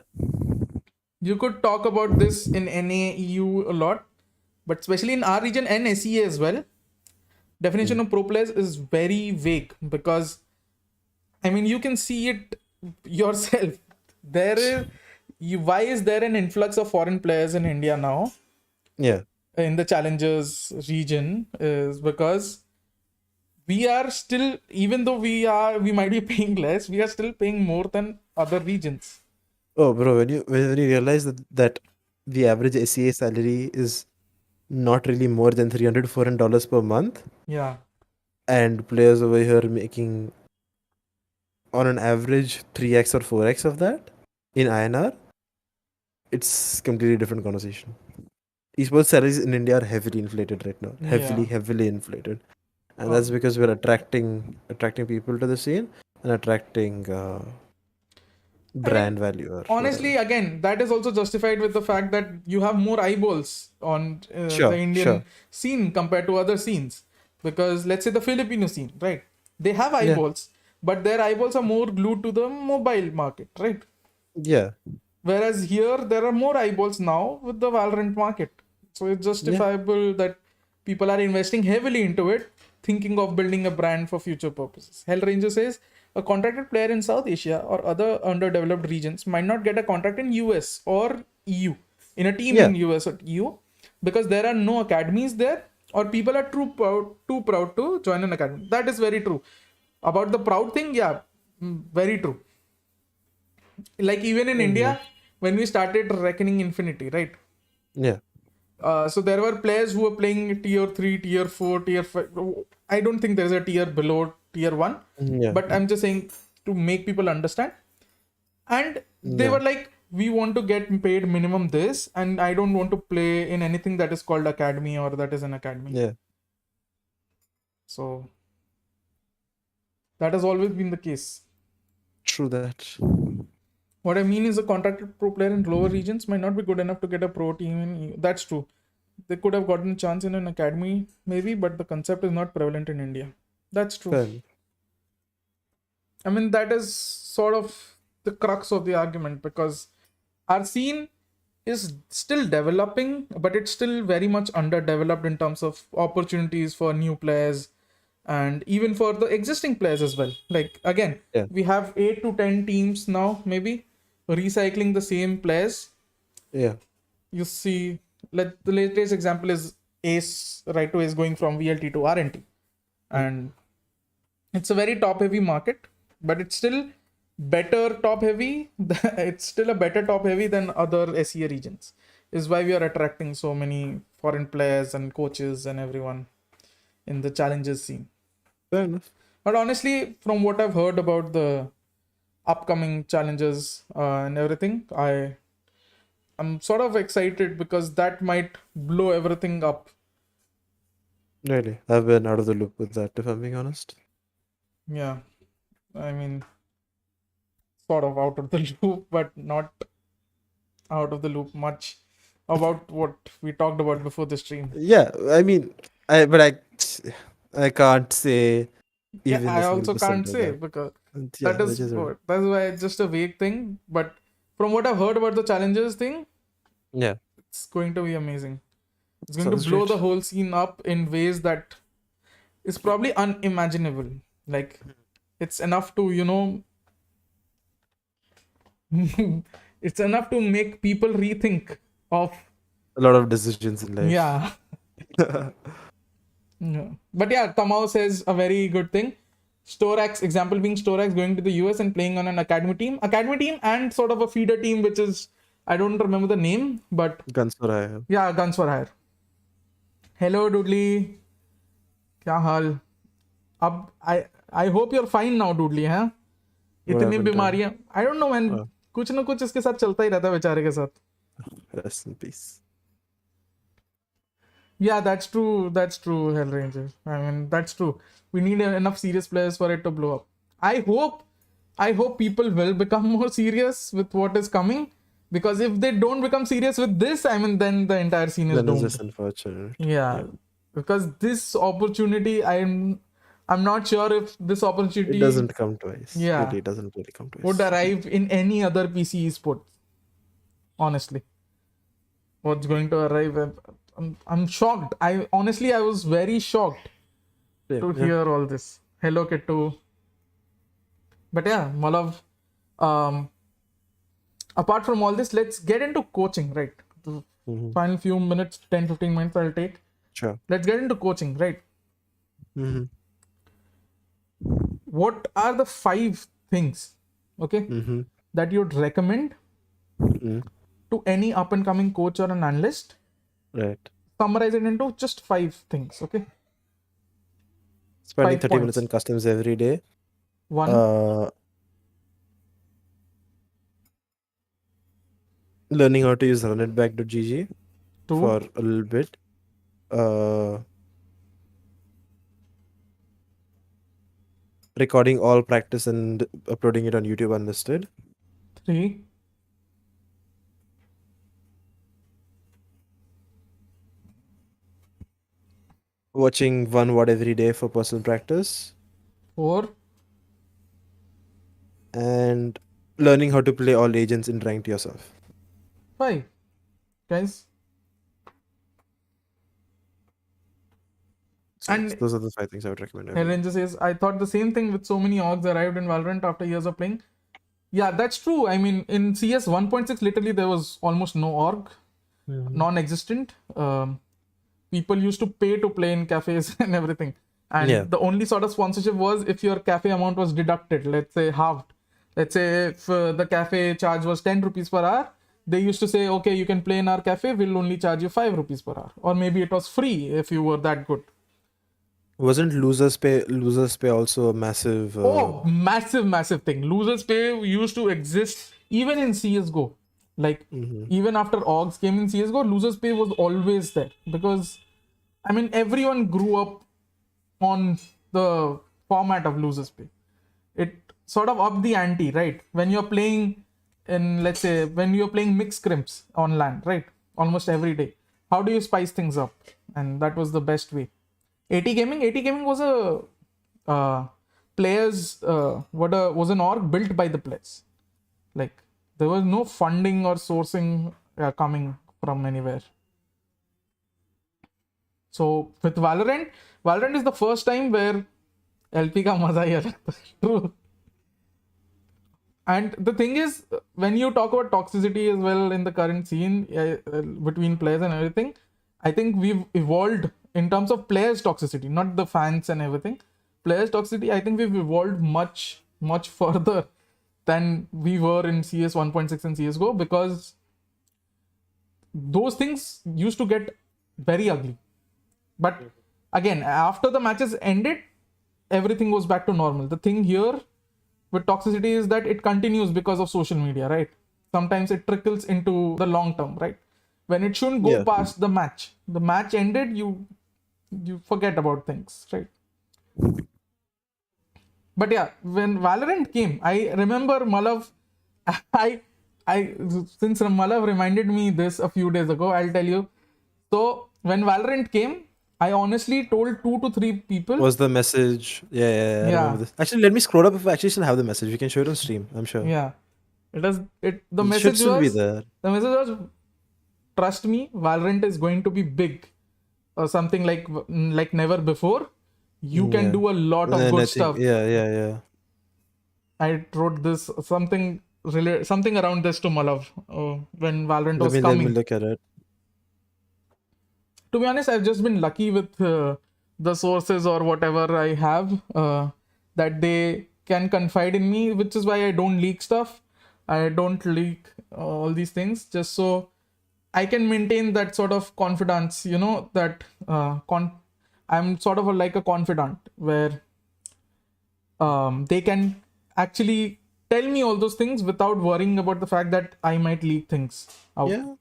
you could talk about this in NAEU a lot, but especially in our region and SEA as well, definition Mm. of pro players is very vague because I mean you can see it yourself. There is why is there an influx of foreign players in India now Yeah. in the challengers region is because we are still, even though we might be paying less, we are still paying more than other regions. Oh, bro, when you realize that the average SEA salary is not really more than $300 to $400 per month, Yeah. and players over here making on an average 3x or 4x of that in INR, it's completely different conversation. Esports salaries in India are heavily inflated right now. Yeah. Heavily inflated. And that's Um, because we're attracting people to the scene and attracting I mean, brand value or honestly, whatever. again, that is also justified with the fact that you have more eyeballs on the Sure, Indian sure. scene compared to other scenes. Because let's say the Filipino scene, right? They have Yeah, eyeballs, but their eyeballs are more glued to the mobile market, right? yeah, Whereas here, there are more eyeballs now with the Valorant market. So it's yeah, justifiable that people are investing heavily into it, thinking of building a brand for future purposes. Hellranger says a contracted player in South Asia or other underdeveloped regions might not get a contract in US or EU, in a team yeah, in US or EU, because there are no academies there or people are too proud to join an academy. That is very true. About the proud thing, yeah, very true. Like even in mm, India, when we started Reckoning Infinity, right? yeah, So there were players who were playing tier 3, tier 4, tier 5. I don't think there's a tier below tier 1. Yeah. But I'm just saying to make people understand. And they Yeah. were like, we want to get paid minimum this, and I don't want to play in anything that is called academy or that is an academy. Yeah. So that has always been the case. True that. What I mean is a contracted pro player in lower regions might not be good enough to get a pro team in. That's true. They could have gotten a chance in an academy, maybe, but the concept is not prevalent in India. That's true. Fair. I mean, that is sort of the crux of the argument, because our scene is still developing, but it's still very much underdeveloped in terms of opportunities for new players and even for the existing players as well. Like, again, Yeah. we have 8 to 10 teams now, maybe recycling the same players. Yeah. You see, the latest example is Ace, right to Ace going from VLT to RNT. And it's a very top heavy market, but it's still better top heavy. It's still a better top heavy than other SEA regions, is why we are attracting so many foreign players and coaches and everyone in the challenges scene. Fair enough. But honestly, from what I've heard about the upcoming challenges and everything, I'm sort of excited because that might blow everything up. Really, I've been out of the loop with that, if I'm being honest. Yeah, I mean, sort of out of the loop, but not out of the loop much about what we talked about before the stream. Yeah, I mean, I can't say even Yeah, I a single also percent can't of say that. because And yeah, that is which is right. that's why it's just a vague thing. But from what I've heard about the challenges thing, Yeah. it's going to be amazing. It's going Sounds to blow great. the whole scene up in ways that is probably unimaginable. Like, it's enough to, it's enough to make people rethink of. A lot of decisions in life. Yeah. Yeah. But yeah, Tamao says a very good thing. Storax, example being Storax going to the US and playing on an academy team and sort of a feeder team, which is, I don't remember the name, but Guns for hire. yeah, Guns for Hire. Hello Doodly, क्या हाल? अब I hope you're fine now, Doodly, हाँ? What इतनी happened to him? बीमारियां, I don't know man, कुछ ना कुछ इसके साथ चलता ही रहता है बेचारे के साथ. Rest in peace. Yeah, that's true, Hellranger. I mean, that's true. We need enough serious players for it to blow up. I hope people will become more serious with what is coming, because if they don't become serious with this, I mean, then the entire scene is That is doomed. just unfortunate. Yeah, because this opportunity, I'm not sure if this opportunity It doesn't come twice. Yeah. Really, it doesn't really come twice. would arrive in any other PC esport. Honestly, what's going to arrive? I'm shocked. I was very shocked to hear all this. Hello, Kittu. But yeah, Malav, apart from all this, let's get into coaching, right? The Mhm. final few minutes, 10-15 minutes I'll take. Sure. Let's get into coaching, right? Mhm. What are the 5 things, okay, Mhm. that you'd recommend Mhm. to any up and coming coach or an analyst? Right. Summarize it into just 5 things, okay? Spending 5 30 minutes points. on customs every day. 1, Learning how to use runitback.gg 2, for a little bit. Recording all practice and uploading it on YouTube unlisted. 3, Watching one VOD every day for personal practice. 4, And learning how to play all agents in ranked yourself. 5. Guys, So And- those are the 5 things I would recommend. every day. Hellranger says, I thought the same thing with so many orgs arrived in Valorant after years of playing. Yeah, that's true. I mean, in CS 1.6, literally there was almost no org, non-existent. People used to pay to play in cafes and everything. And Yeah. the only sort of sponsorship was if your cafe amount was deducted, let's say halved. Let's say if the cafe charge was 10 rupees per hour, they used to say, okay, you can play in our cafe, we'll only charge you 5 rupees per hour, or maybe it was free if you were that good. Wasn't losers pay also a massive? Oh, massive thing. Losers pay used to exist even in CS:GO. Like Mhm. even after orgs came in CS:GO, losers pay was always there, because I mean everyone grew up on the format of losers pay. It sort of upped the ante, right? When you're playing in, let's say, when you're playing mixed crimps on LAN, right? Almost every day. How do you spice things up? And that was the best way. AT gaming was a players was an org built by the players. Like there was no funding or sourcing coming from anywhere. So with Valorant is the first time where LP का मजा ही अलग था. True. And the thing is, when you talk about toxicity as well in the current scene between players and everything, I think we've evolved in terms of players' toxicity, not the fans and everything. Players' toxicity, I think we've evolved much further than we were in CS 1.6 and CSGO, because those things used to get very ugly. But again, after the matches ended, everything goes back to normal. The thing here with toxicity is that it continues because of social media, right? Sometimes it trickles into the long term, right? When it shouldn't go Yeah. past the match. The match ended, you forget about things, right? But yeah, when Valorant came, I remember Malav. I I since Malav reminded me this a few days ago, I'll tell you. So when Valorant came, I honestly told 2 to 3 people. Was the message? Yeah, I remember Yeah, this. Actually, let me scroll up if I actually still have the message. We can show it on stream. I'm sure yeah. It was it. The it should message still be was there. the message was trust me, Valorant is going to be big, or something like never before. You can Yeah, do a lot of and I good think stuff. yeah. I wrote this something around this to Malav when Valorant was Let me coming. look at it. To be honest, I've just been lucky with the sources or whatever I have, that they can confide in me, which is why I don't leak stuff. I don't leak all these things, just so I can maintain that sort of confidence, that I'm sort of like a confidant where they can actually tell me all those things without worrying about the fact that I might leak things out. Yeah.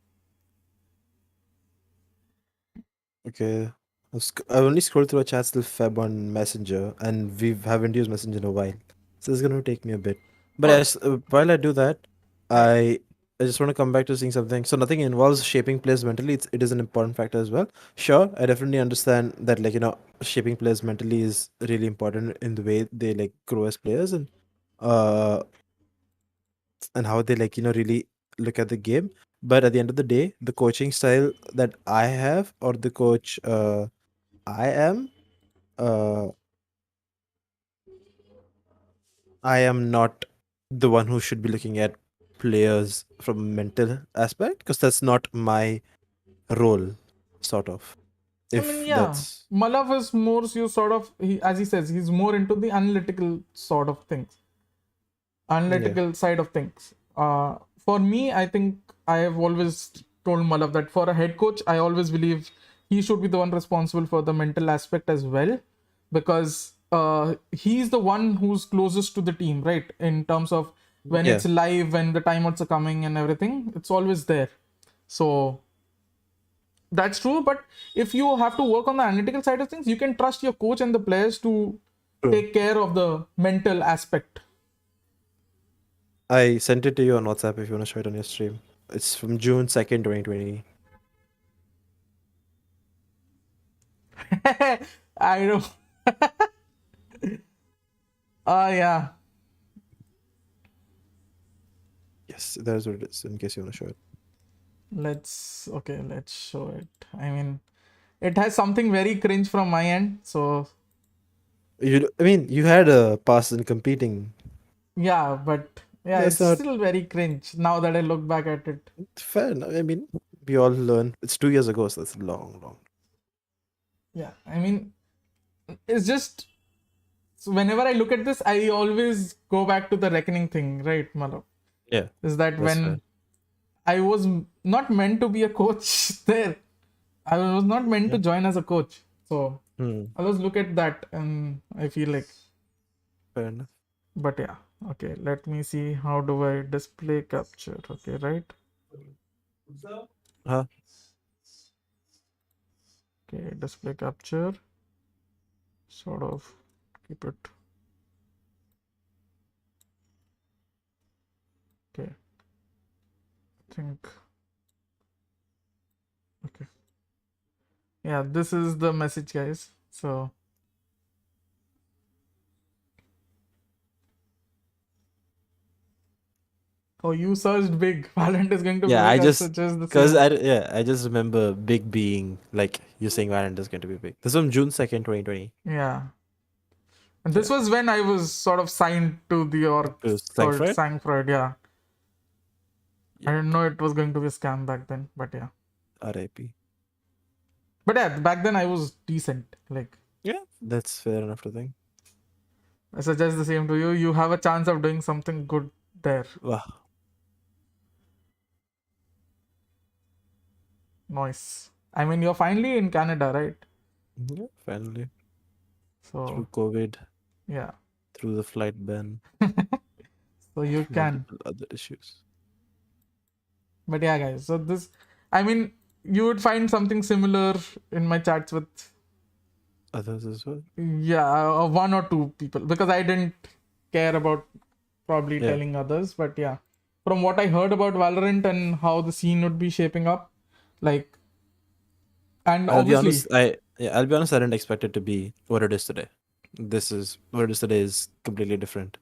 Okay. I've only scrolled through our chats till Feb on Messenger, and we haven't used Messenger in a while, so it's gonna take me a bit. But Oh, as while I do that, right. I just want to come back to seeing something. So nothing involves shaping players mentally. It is an important factor as well. Sure, I definitely understand that, like, shaping players mentally is really important in the way they like grow as players, uh and how they like really look at the game. But at the end of the day, the coaching style that I have, or the coach I am, uh I am not the one who should be looking at players from a mental aspect, because that's not my role, sort of. I mean, If yeah, that's Malav is more you sort of as he says, he's more into the analytical sort of things, yeah, analytical side of things. For me, I think I have always told Malav that for a head coach, I always believe he should be the one responsible for the mental aspect as well, because he's the one who's closest to the team, right? In terms of when yeah, it's live, when the timeouts are coming and everything, it's always there. So that's true, but if you have to work on the analytical side of things, you can trust your coach and the players to true. take care of the mental aspect. I sent it to you on WhatsApp if you want to show it on your stream. It's from June 2nd, 2020. I know. Yeah. Yes, that is what it is, in case you want to show it. Let's show it. I mean, it has something very cringe from my end. So I mean, you had a pass in competing. yeah, but yeah, That's it's not still very cringe now that I look back at it. fair. I mean, we all learn. It's 2 years ago, so that's long. Yeah, I mean, it's just so whenever I look at this, I always go back to the reckoning thing, right, Malav? Yeah, Is that that's fair. when I was not meant to be a coach there. I was not meant to join as a coach. So I was look at that and I feel like, Fair enough. but yeah, okay. Let me see. How do I display capture? Okay, right. Huh? Okay, display capture. Sort of keep it. Okay. I think. Okay. Yeah, this is the message, guys. So. Oh, you searched big. Valorant is going to be Yeah, big. I I just suggest the because same. I just remember big being like you saying Valorant is going to be big. This was June 2nd, 2020. Yeah. And this Yeah. was when I was sort of signed to the org It was called Frankfurt. Sancfroid. Yeah. I Yep. didn't know it was going to be a scam back then, but yeah. RIP. But yeah, back then I was decent. Like, Yeah, that's fair enough to think. I suggest the same to you. You have a chance of doing something good there. Wow. Nice. I mean, you're finally in Canada, right? Yeah, finally. So, Through COVID, yeah. through the flight ban, So you can. multiple other issues. But yeah, guys. So this, I mean, you would find something similar in my chats with, Others as well. yeah, one or two people because I didn't care about probably Yeah. telling others. But yeah, from what I heard about Valorant and how the scene would be shaping up, like, and I'll be obviously, honest. I'll be honest. I didn't expect it to be what it is today. This is what it is today is completely different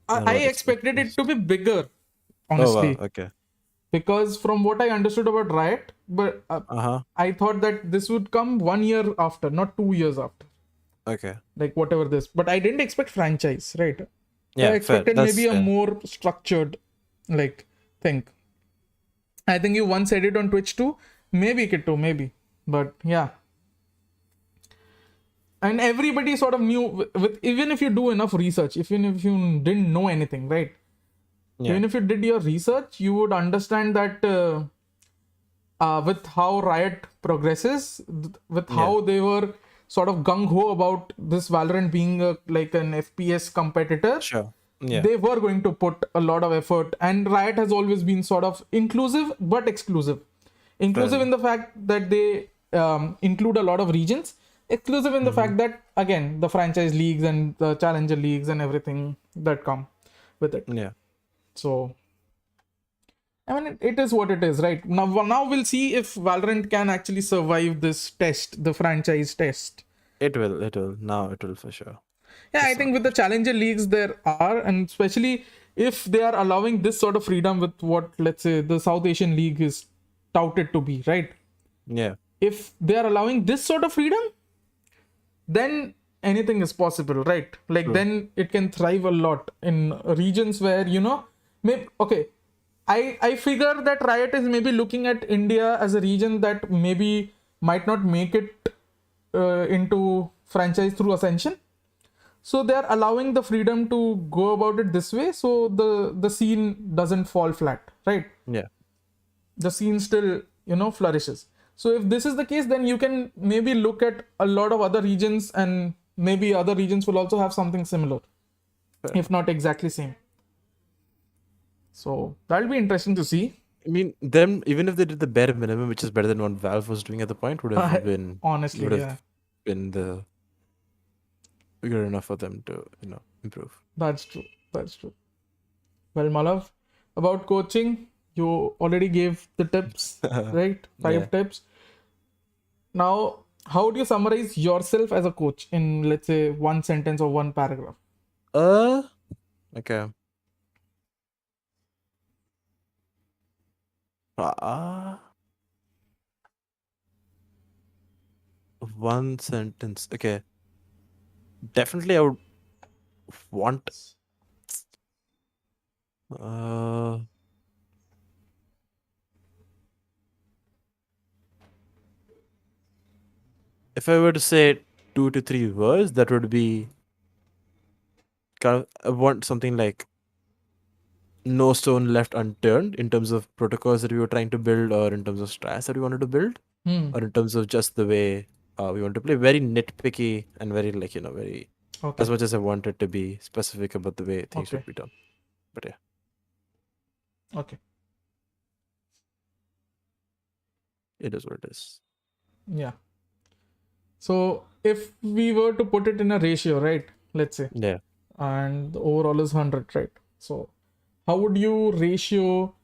than I what expected it to be bigger, Oh wow. honestly, Okay. because from what I understood about Riot, but Uh-huh. I thought that this would come 1 year after, not 2 years after, Okay. like whatever this. But I didn't expect franchise, right? So I Yeah. Fair. expected That's maybe a fair. more structured, like, thing. I think you once said it on Twitch too. Maybe Kitto, maybe. But yeah. And everybody sort of knew with even if you do enough research, even if you didn't know anything, right? Yeah. Even if you did your research, you would understand that with how Riot progresses, with how they were sort of gung ho about this Valorant being like an FPS competitor, Sure. Yeah. they were going to put a lot of effort. And Riot has always been sort of inclusive but exclusive. Inclusive in the fact that they include a lot of regions, exclusive in the fact that, again, the franchise leagues and the challenger leagues and everything that come with it. Yeah. So, I mean, it is what it is, right? Now we'll see if Valorant can actually survive this test, the franchise test. It will. It will. Now it will for sure. Yeah, I It's think not with the challenger leagues there are, and especially if they are allowing this sort of freedom with what, let's say, the South Asian League is touted to be, right? Yeah. If they are allowing this sort of freedom, then anything is possible, right? Like, True. then it can thrive a lot in regions where, maybe, okay, I figure that Riot is maybe looking at India as a region that maybe might not make it into franchise through Ascension. So they're allowing the freedom to go about it this way, so the scene doesn't fall flat, right? Yeah. The scene still, flourishes. So if this is the case, then you can maybe look at a lot of other regions, and maybe other regions will also have something similar, if not exactly same. So that'll be interesting to see. I mean, them even if they did the bare minimum, which is better than what Valve was doing at the point, would have been Honestly, yeah, been the good enough for them to improve. that's true. That's true. Well, Malav, about coaching, you already gave the tips, right? 5 tips. Now, how do you summarize yourself as a coach in, let's say, one sentence or one paragraph? Okay. One sentence. Okay. Definitely, I would want. If I were to say 2 to 3 words, that would be kind of. I want something like no stone left unturned in terms of protocols that we were trying to build, or in terms of strats that we wanted to build, or in terms of just the way we want to play. Very nitpicky and very very Okay. as much as I wanted to be specific about the way things Okay. would be done. But yeah, Okay. it is what it is. Yeah. So if we were to put it in a ratio, right? Let's say, Yeah. and the overall is 100, right? So how would you ratio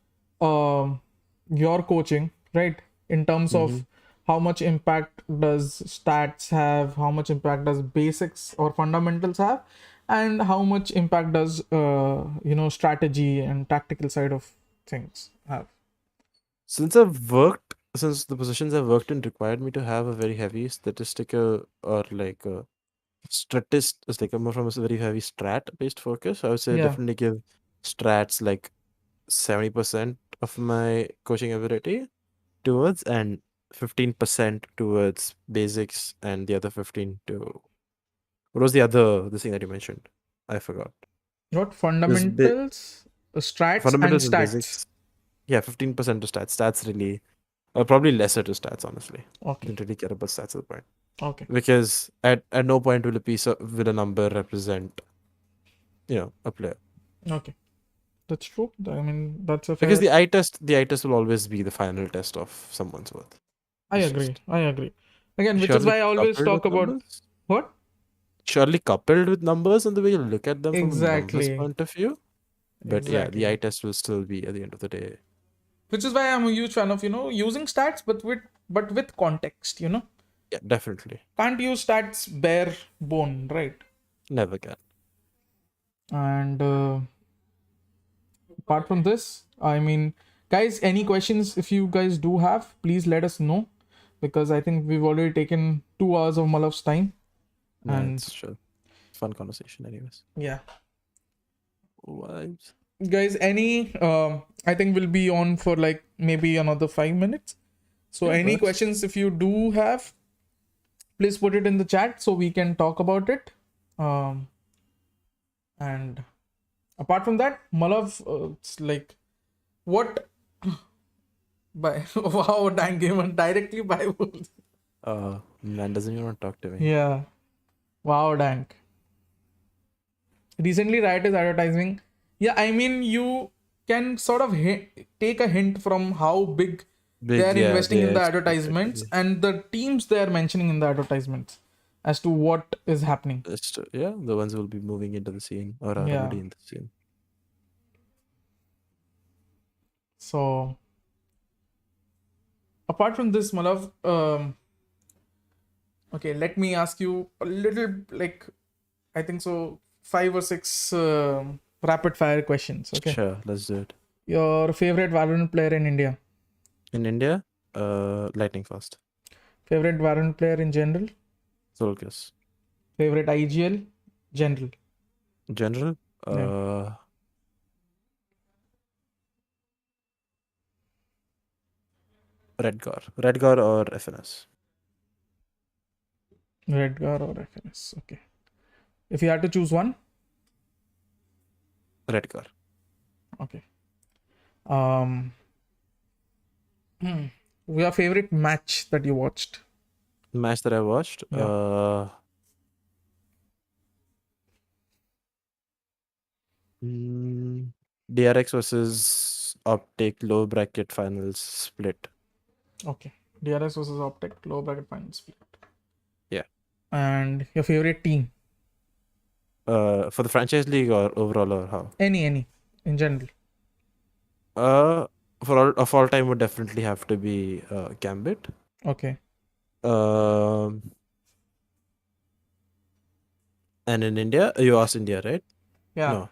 your coaching, right? In terms of how much impact does stats have, how much impact does basics or fundamentals have, and how much impact does strategy and tactical side of things have? Since the positions I've worked in required me to have a very heavy statistical, or like a statist, is like more from a very heavy strat based focus, I would say Yeah. definitely give strats like 70% of my coaching ability towards, and 15% towards basics, and the other 15 to what was the thing that you mentioned? I forgot. What There's fundamentals, strats, and fundamentals and stats? basics. Yeah, 15% to stats. Stats really, probably lesser to stats, honestly. Okay. Didn't really care about stats at the point. Okay. Because at no point will will a number represent, a player. Okay. That's true. I mean, that's a Because fair. the eye test will always be the final test of someone's worth. I It's agree. just I agree. Again, which is surely why I always coupled talk with about numbers. what? Surely coupled with numbers and the way you look at them from a numbers Exactly. point of view. But yeah, the eye Exactly. test will still be at the end of the day. Which is why I'm a huge fan of, using stats, but with context, Yeah, definitely. Can't use stats bare bone, right? Never can. And apart from this, I mean, guys, any questions if you guys do have, please let us know, because I think we've already taken 2 hours of Malav's time. Yeah, And it's sure. Fun conversation anyways. yeah, Vibes. guys, any I think we'll be on for like maybe another 5 minutes. So Yeah, any works. questions if you do have, please put it in the chat so we can talk about it. And apart from that, Malav, it's like what by wow, dang game directly by wolves. Man doesn't even want to talk to me. Yeah, wow, dang. Recently, Riot is advertising. Yeah, I mean, you can sort of take a hint from how big they Big, are yeah, investing in they the expect it to advertisements be. and the teams they are mentioning in the advertisements as to what is happening. It's yeah, the ones who will be moving into the scene or are Yeah. already in the scene. So apart from this, Malav, okay, let me ask you a little, like, I think so, 5 or 6 rapid fire questions. Okay. Sure, let's do it. Your favorite Valorant player in India? In India, lightning fast. Favorite Valorant player in general? Solkis. Favorite IGL? General. General, Yeah. Redgar or FNS. Redgar or FNS? Okay. If you had to choose one? Redgar. Okay. Your favorite match that you watched? Match that I watched. Yeah. DRX versus Optic low bracket finals split. Okay. DRS versus Optic, low bracket final split. Yeah. And your favorite team? For the franchise league or overall or how? Any, in general. For all time would definitely have to be Gambit. Okay. And in India, you asked India, right? Yeah. No.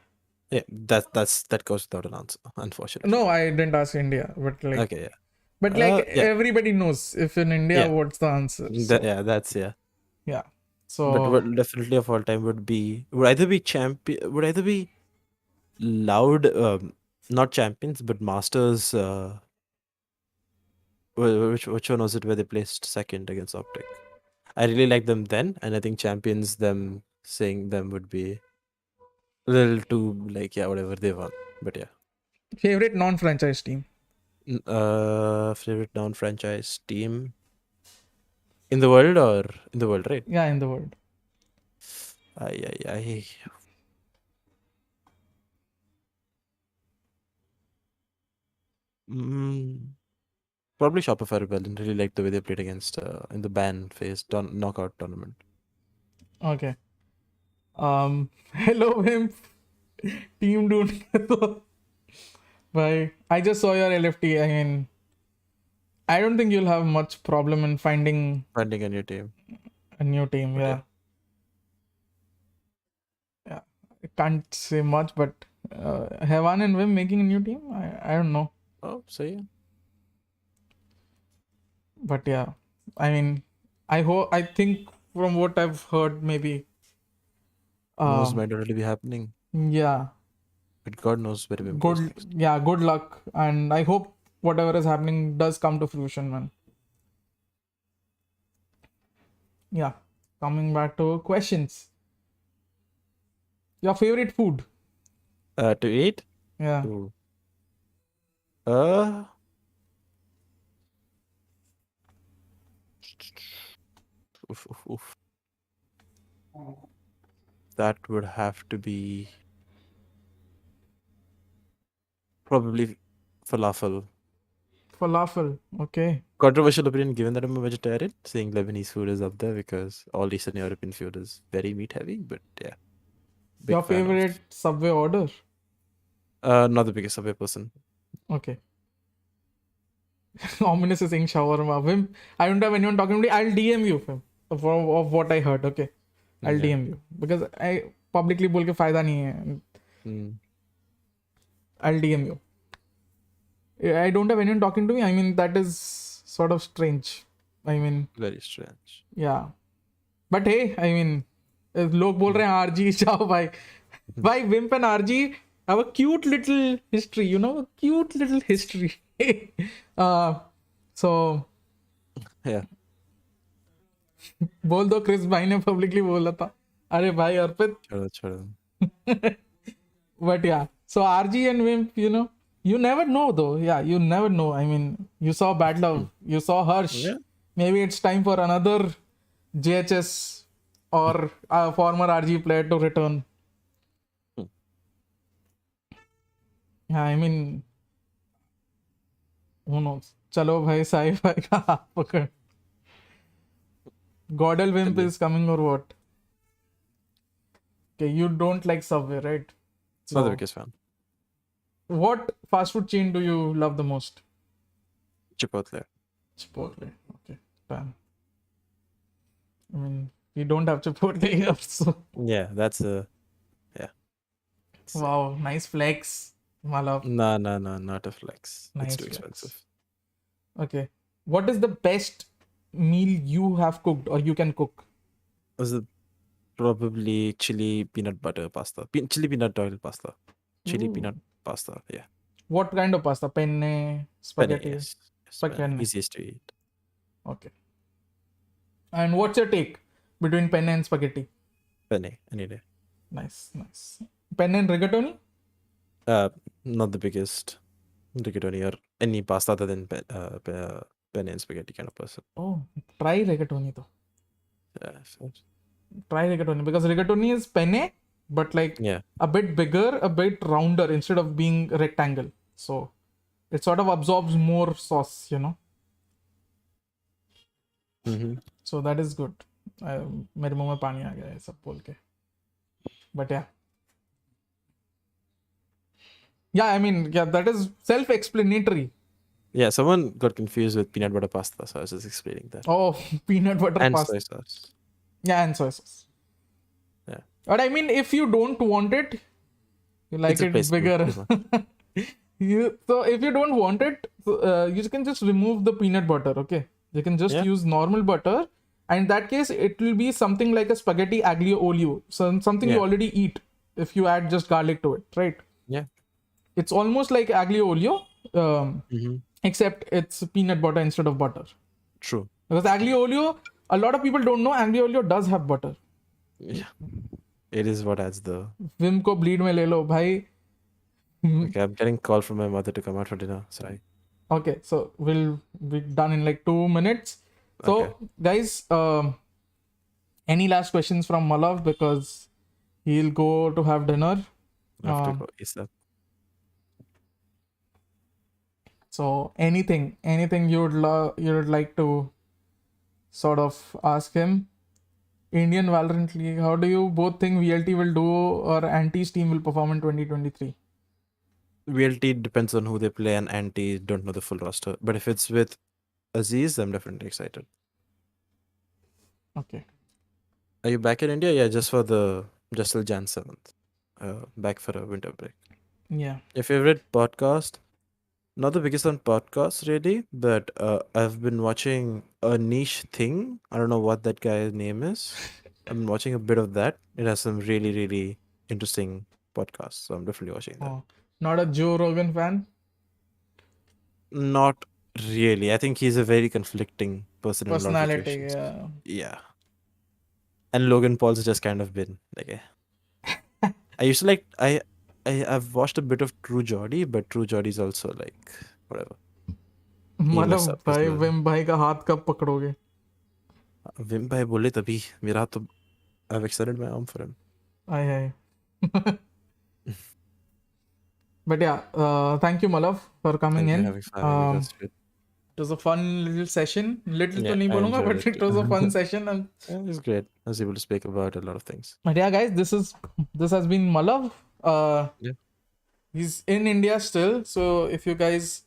Yeah, that goes without an answer, unfortunately. No, I didn't ask India, but like, Okay, yeah. but like Yeah. everybody knows if in India, Yeah. what's the answer? So, Yeah, that's yeah. yeah. But So what definitely of all time would either be loud, not champions, but masters. Which one was it where they placed second against Optic? I really like them then, and I think champions, them saying them would be a little too like, yeah, whatever they won. But yeah. Favorite non-franchise team? Favorite non-franchise team in the world or in the world, right? Yeah, in the world. I. Probably Shopify Rebellion. Really like the way they played against in the ban phase knockout tournament. Okay. Hello, Wimp. Team ढूंढ Bye. I just saw your LFT. I mean, I don't think you'll have much problem in finding Finding a new team. a new team. But Yeah. Yeah. I can't say much, but Hevan and Wim making a new team? I don't know. Oh, so yeah. But yeah. I mean, I think from what I've heard, maybe. Knows might already be happening. Yeah. But God knows where Wim Good. goes next. Yeah. Good luck. And I hope whatever is happening does come to fruition, man. Yeah. Coming back to questions. Your favorite food? To eat? Yeah. Ooh. Oof. That would have to be probably falafel. Falafel. Okay. Controversial opinion given that I'm a vegetarian, saying Lebanese food is up there because all Eastern European food is very meat heavy, but yeah. Your favorite Subway order? Not the biggest Subway person. Okay. Ominous is saying shawarma. Wim, I don't have anyone talking to me. I'll DM you, Wim, of what I heard. Okay. I'll DM you. Because I publicly बोल के फायदा नहीं है. I'll DM you. I don't have anyone talking to me. I mean, that is sort of strange. I mean, very strange. Yeah. But hey, I mean, लोग बोल रहे हैं RG जाओ भाई. Why Wimp and RG have a cute little history, a cute little history. So yeah. बोल दो Chris भाई ने पब्लिकली बोला था. अरे भाई अर्पित. छोड़ो. But yeah, so RG and Wimp, you never know though. Yeah, you never know. I mean, you saw Bad Love, you saw Harsh. Yeah. Maybe it's time for another JHS or a former RG player to return. Yeah, I mean, who knows? Chalo bhai, sci-fi ka haath pakad. Godel Wimp is coming or what? Okay, you don't like Subway, right? It's not the biggest fan. What fast food chain do you love the most? Chipotle. Okay, done. I mean, we don't have Chipotle here, so. Yeah, that's a. Yeah. Wow, nice flex, Malav. No, not a flex. Nice it's too flex. expensive. Okay. What is the best meal you have cooked or you can cook? Was it probably chili peanut butter pasta? Chili peanut oil pasta. Chili peanut pasta, yeah. What kind of pasta? Penne, spaghetti? Penne, yes. Penne. Easiest to eat. Okay. And what's your take between penne and spaghetti? Penne, any day. Nice. Penne and rigatoni? Not the biggest rigatoni or any pasta other than penne and spaghetti kind of person. Oh, try rigatoni though. Yeah, Try rigatoni because rigatoni is penne, but like a bit bigger, a bit rounder instead of being rectangle. So it sort of absorbs more sauce, So that is good. मेरे मुंह में पानी आ गया है सब बोल के. But yeah, I mean, that is self-explanatory. Yeah, someone got confused with peanut butter pasta, so I was just explaining that. Oh, peanut butter and pasta. Soy sauce. Yeah, and soy sauce. Yeah. But I mean, if you don't want it, you like it bigger. So if you don't want it, you can just remove the peanut butter, okay? You can just use normal butter. And in that case, it will be something like a spaghetti aglio olio. So something you already eat if you add just garlic to it, right? Yeah. It's almost like aglio olio, except it's peanut butter instead of butter. True. Because aglio olio, a lot of people don't know aglio olio does have butter. Yeah. It is what adds the... Vim ko bleed mein le lo, bhai. Okay, I'm getting call from my mother to come out for dinner. Sorry. Okay, so we'll be done in like 2 minutes. Okay. So, guys, any last questions from Malav because he'll go to have dinner. I have to Um, go ASAP. so anything you would like to sort of ask him. Indian Valorant League. How do you both think VLT will do or Anti's team will perform in 2023? VLT depends on who they play, and anti don't know the full roster. But if it's with Aziz, I'm definitely excited. Okay. Are you back in India? Yeah, just till Jan 7th. Back for a winter break. Yeah. Your favorite podcast? Not the biggest on podcasts, really, but I've been watching a niche thing. I don't know what that guy's name is. I've been watching a bit of that. It has some really, really interesting podcasts, so I'm definitely watching that. Oh, not a Joe Rogan fan. Not really. I think he's a very conflicting person in a lot of Personality. situations. Yeah. Yeah. And Logan Paul's just kind of been like I used to like I've watched a bit of True Geordie, but True Geordie's also like whatever. He mess मतलब up his भाई name. Vim भाई का हाथ कब पकड़ोगे? Vim bhai बोले तभी मेरा तो I've extended my arm for him. Aye. But yeah, thank you Malav for coming Thank you in. for having me. That's good. It was a fun little session. Little तो Yeah, नहीं I बोलूँगा, enjoyed but it. it was a fun session. Yeah, it was great. I was able to speak about a lot of things. But yeah, guys, this has been Malav. Yeah. He's in India still, so if you guys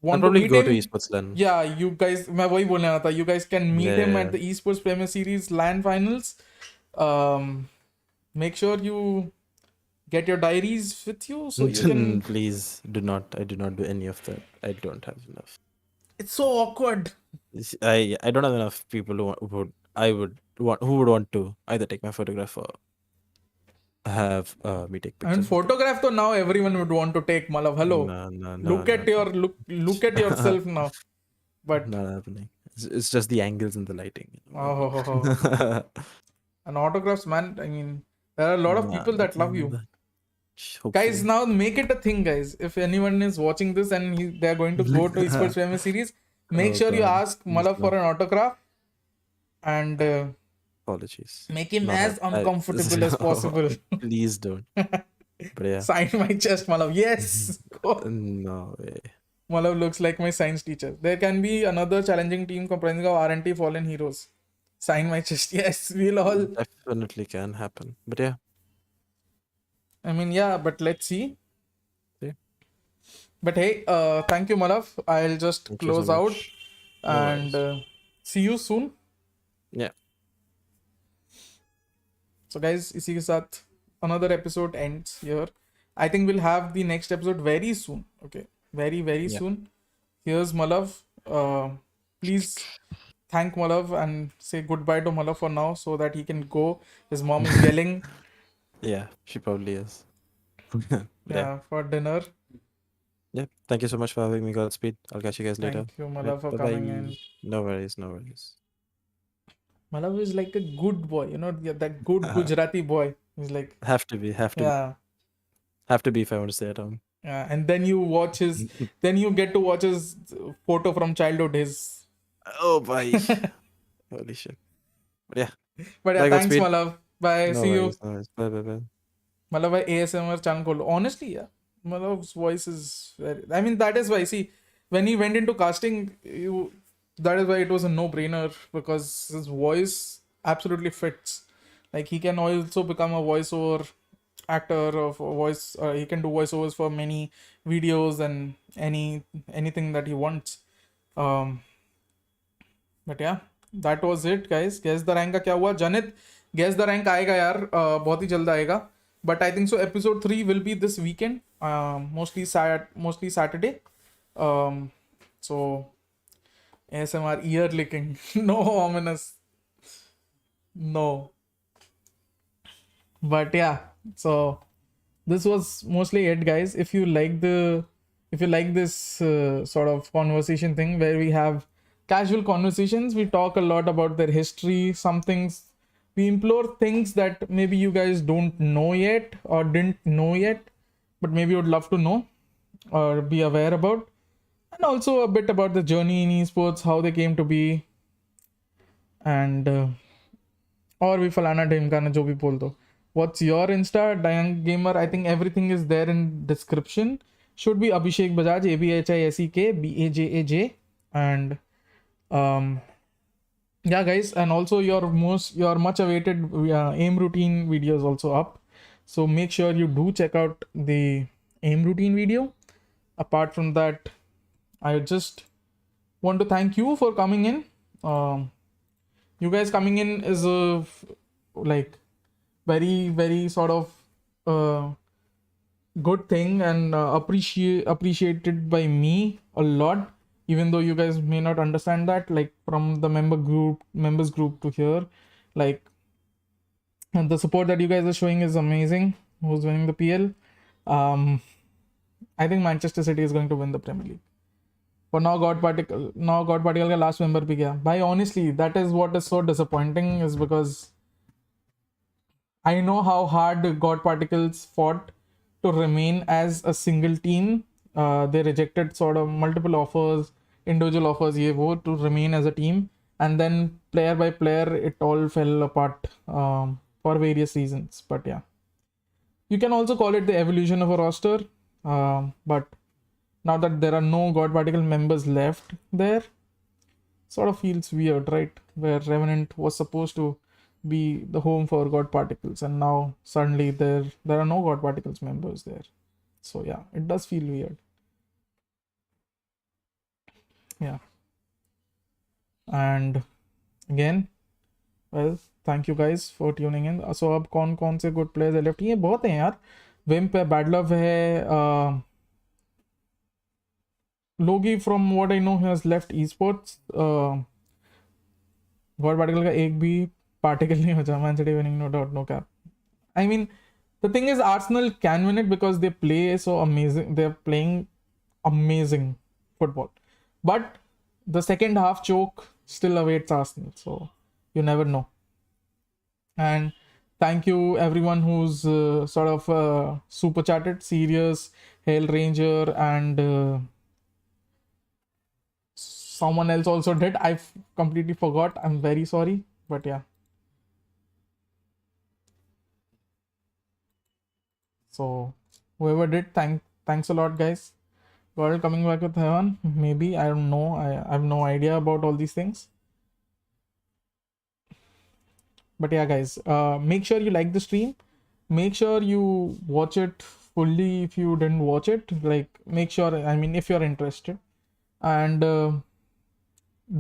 I'll want to probably meet go him, to esports LAN. yeah, you guys, मैं वही बोलने वाला था. You guys can meet him Yeah. at the esports Premier Series LAN finals. Make sure you get your diaries with you so you can. Please do not. I do not do any of that. I don't have enough. It's so awkward. I don't have enough people who would want to either take my photograph or have me take pictures. And with them. photograph, so now everyone would want to take. Malav, hello. No, Look at your look at yourself now. But not happening. It's just the angles and the lighting. oh. And autographs, man. I mean, there are a lot of people that love you. Guys, now make it a thing, guys. If anyone is watching this and they're going to go to Esports Premier Series, make sure you ask Malav for an autograph and apologies. make him as uncomfortable as possible. Please don't. But yeah. Sign my chest, Malav. Yes. No way. Malav looks like my science teacher. There can be another challenging team comprising of R&T fallen heroes. Sign my chest. Yes, we'll all. Definitely can happen. But yeah. I mean, yeah, but let's see. Yeah. But hey, thank you, Malav. I'll just close out and see you soon. Yeah. So guys, इसी के साथ another episode ends here. I think we'll have the next episode very soon. Okay, very soon. Here's Malav. Please thank Malav and say goodbye to Malav for now so that he can go. His mom is yelling. Yeah, she probably is. Yeah, for dinner. Yeah, thank you so much for having me, Godspeed. I'll catch you guys later. Thank you, Malav, for coming in. No worries. Malav is like a good boy, you know, that good Gujarati boy. He's like have to be. Have to be if I want to stay at home. Yeah, and then you watch his, then you get to watch his photo from childhood. His oh boy, holy shit! But yeah, thanks, Godspeed. Malav. Bye. See you. Bye. Malav, bhai, ASMR channel called. Honestly, yeah, Malav's voice is very. I mean, that is why. See, when he went into casting, that is why it was a no-brainer because his voice absolutely fits. Like he can also become a voiceover actor of voice. He can do voiceovers for many videos and anything that he wants. But yeah, that was it, guys. Guess the rank का क्या हुआ? Janit, guess the rank आएगा यार. बहुत ही जल्द आएगा. But I think so. Episode 3 will be this weekend. Mostly Saturday. So ASMR ear licking. No ominous. No. But yeah, so this was mostly it, guys. If you like this sort of conversation thing where we have casual conversations, we talk a lot about their history, some things, we implore things that maybe you guys don't know yet or didn't know yet. but maybe would love to know or be aware about, and also a bit about the journey in esports, how they came to be, and और भी फलाना ढिमकाना जो भी बोल दो. What's your Insta, Dayang Gamer? I think everything is there in description. Should be Abhishek Bajaj, ABHISEK BAJAJ, and yeah, guys, and also your much awaited aim routine video is also up. So make sure you do check out the aim routine video. Apart from that, I just want to thank you for coming in. You guys coming in is like very sort of good thing, and appreciated by me a lot, even though you guys may not understand that, like from the members group to here, like, and the support that you guys are showing is amazing. Who's winning the PL? I think Manchester City is going to win the Premier League. For now, God Particle का last member भी गया. By honestly, that is what is so disappointing, is because I know how hard God Particles fought to remain as a single team. They rejected sort of multiple offers, individual offers, to remain as a team, and then player by player, it all fell apart for various reasons. But yeah, you can also call it the evolution of a roster. But now that there are no God Particle members left there, sort of feels weird, right? Where Revenant was supposed to be the home for God Particles, and now suddenly there are no God Particles members there. So yeah, it does feel weird. Yeah. And again, well, thank you guys for tuning in. So अब कौन से good players left? ये बहुत हैं यार. Wimp है, Bad Love है, Logi, from what I know, has left esports. God Particle का एक भी particle नहीं बचा. Man City winning, no doubt, no cap. I mean, the thing is, Arsenal can win it because they play so amazing. They're playing amazing football. But the second half choke still awaits Arsenal. So you never know. And thank you everyone who's sort of super chatted. Serious, Hail Ranger, and someone else also did. I've completely forgot. I'm very sorry. But yeah. So whoever did, thanks a lot, guys. World coming back with heaven, maybe, I don't know. I have no idea about all these things. But yeah, guys, make sure you like the stream. Make sure you watch it fully if you didn't watch it. Like, make sure, I mean, if you're interested. And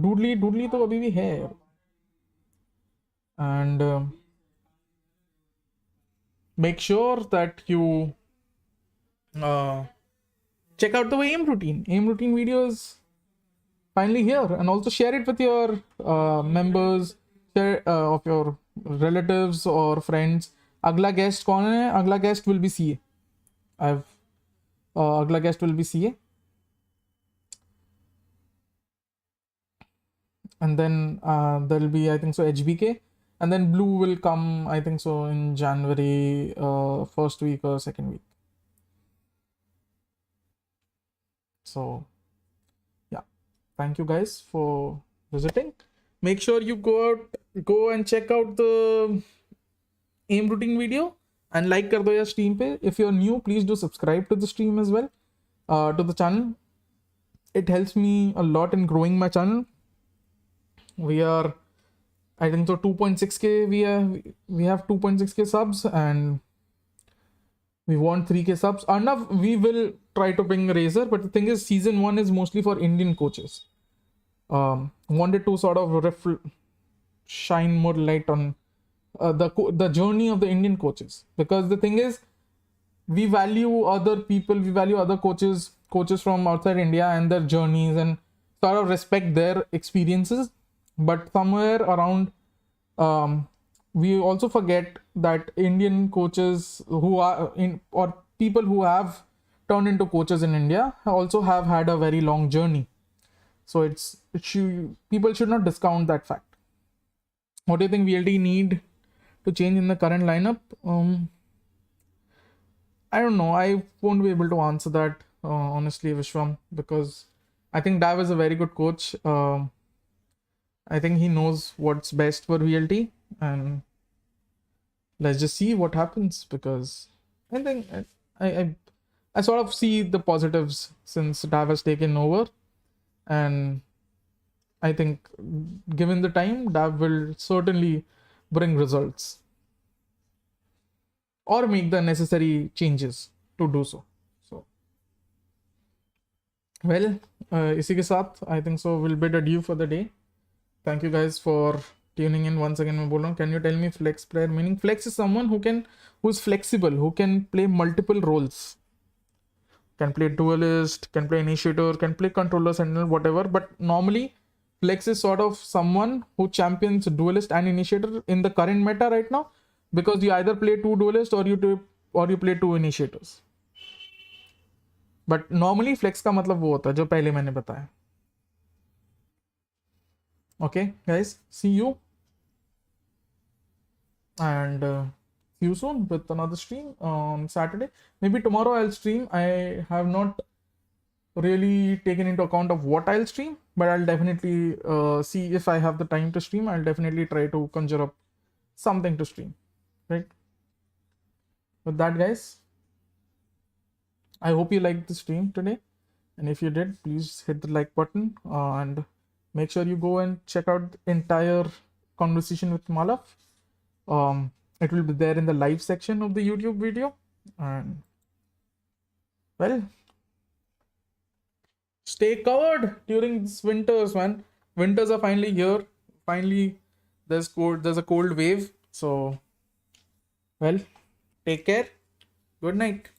doodly तो अभी भी है. And make sure that you check out the aim routine. Aim routine videos finally here, and also share it with your members, share of your relatives or friends. अगला guest कौन है? अगला guest will be CA. अगला guest will be CA. And then there'll be, I think so, HBK. And then Blue will come, I think so, in January, first week or second week. So yeah, thank you guys for visiting. Make sure you go and check out the aim routine video, and like kar do ya stream pe. If you're new, please do subscribe to the stream as well, to the channel. It helps me a lot in growing my channel. We are, I think so, 2.6k. We have 2.6k subs, and we want 3k subs. Enough, we will try to bring Razer, but the thing is, season 1 is mostly for Indian coaches. Wanted to sort of shine more light on the journey of the Indian coaches, because the thing is, we value other people, we value other coaches from outside India and their journeys, and sort of respect their experiences. But somewhere around, we also forget that Indian coaches who are or people who have turned into coaches in India also have had a very long journey. So people should not discount that fact. What do you think VLT need to change in the current lineup? I don't know. I won't be able to answer that honestly, Vishwam, because I think Dav is a very good coach. I think he knows what's best for VLT, and let's just see what happens, because I think I sort of see the positives since Dav has taken over, and I think given the time, Dav will certainly bring results or make the necessary changes to do so. So, well, इसी के साथ I think so we'll bid adieu for the day. Thank you guys for tuning in once again. मैं बोल रहा हूँ, can you tell me flex player meaning? Flex is someone who is flexible, who can play multiple roles. Can play duelist, can play initiator, can play controller, sentinel, whatever. But normally, flex is sort of someone who champions duelist and initiator in the current meta right now, because you either play two duelists or you play two initiators. But normally flex का मतलब वो होता है जो पहले मैंने बताया. Okay, guys, see you and see you soon with another stream on Saturday. Maybe tomorrow I'll stream. I have not really taken into account of what I'll stream, but I'll definitely see if I have the time to stream. I'll definitely try to conjure up something to stream, right? With that, guys, I hope you liked the stream today, and if you did, please hit the like button and make sure you go and check out the entire conversation with Malav. It will be there in the live section of the YouTube video. And well, stay covered during these winters, man. Winters are finally here. Finally, there's a cold wave. So, well, take care. Good night.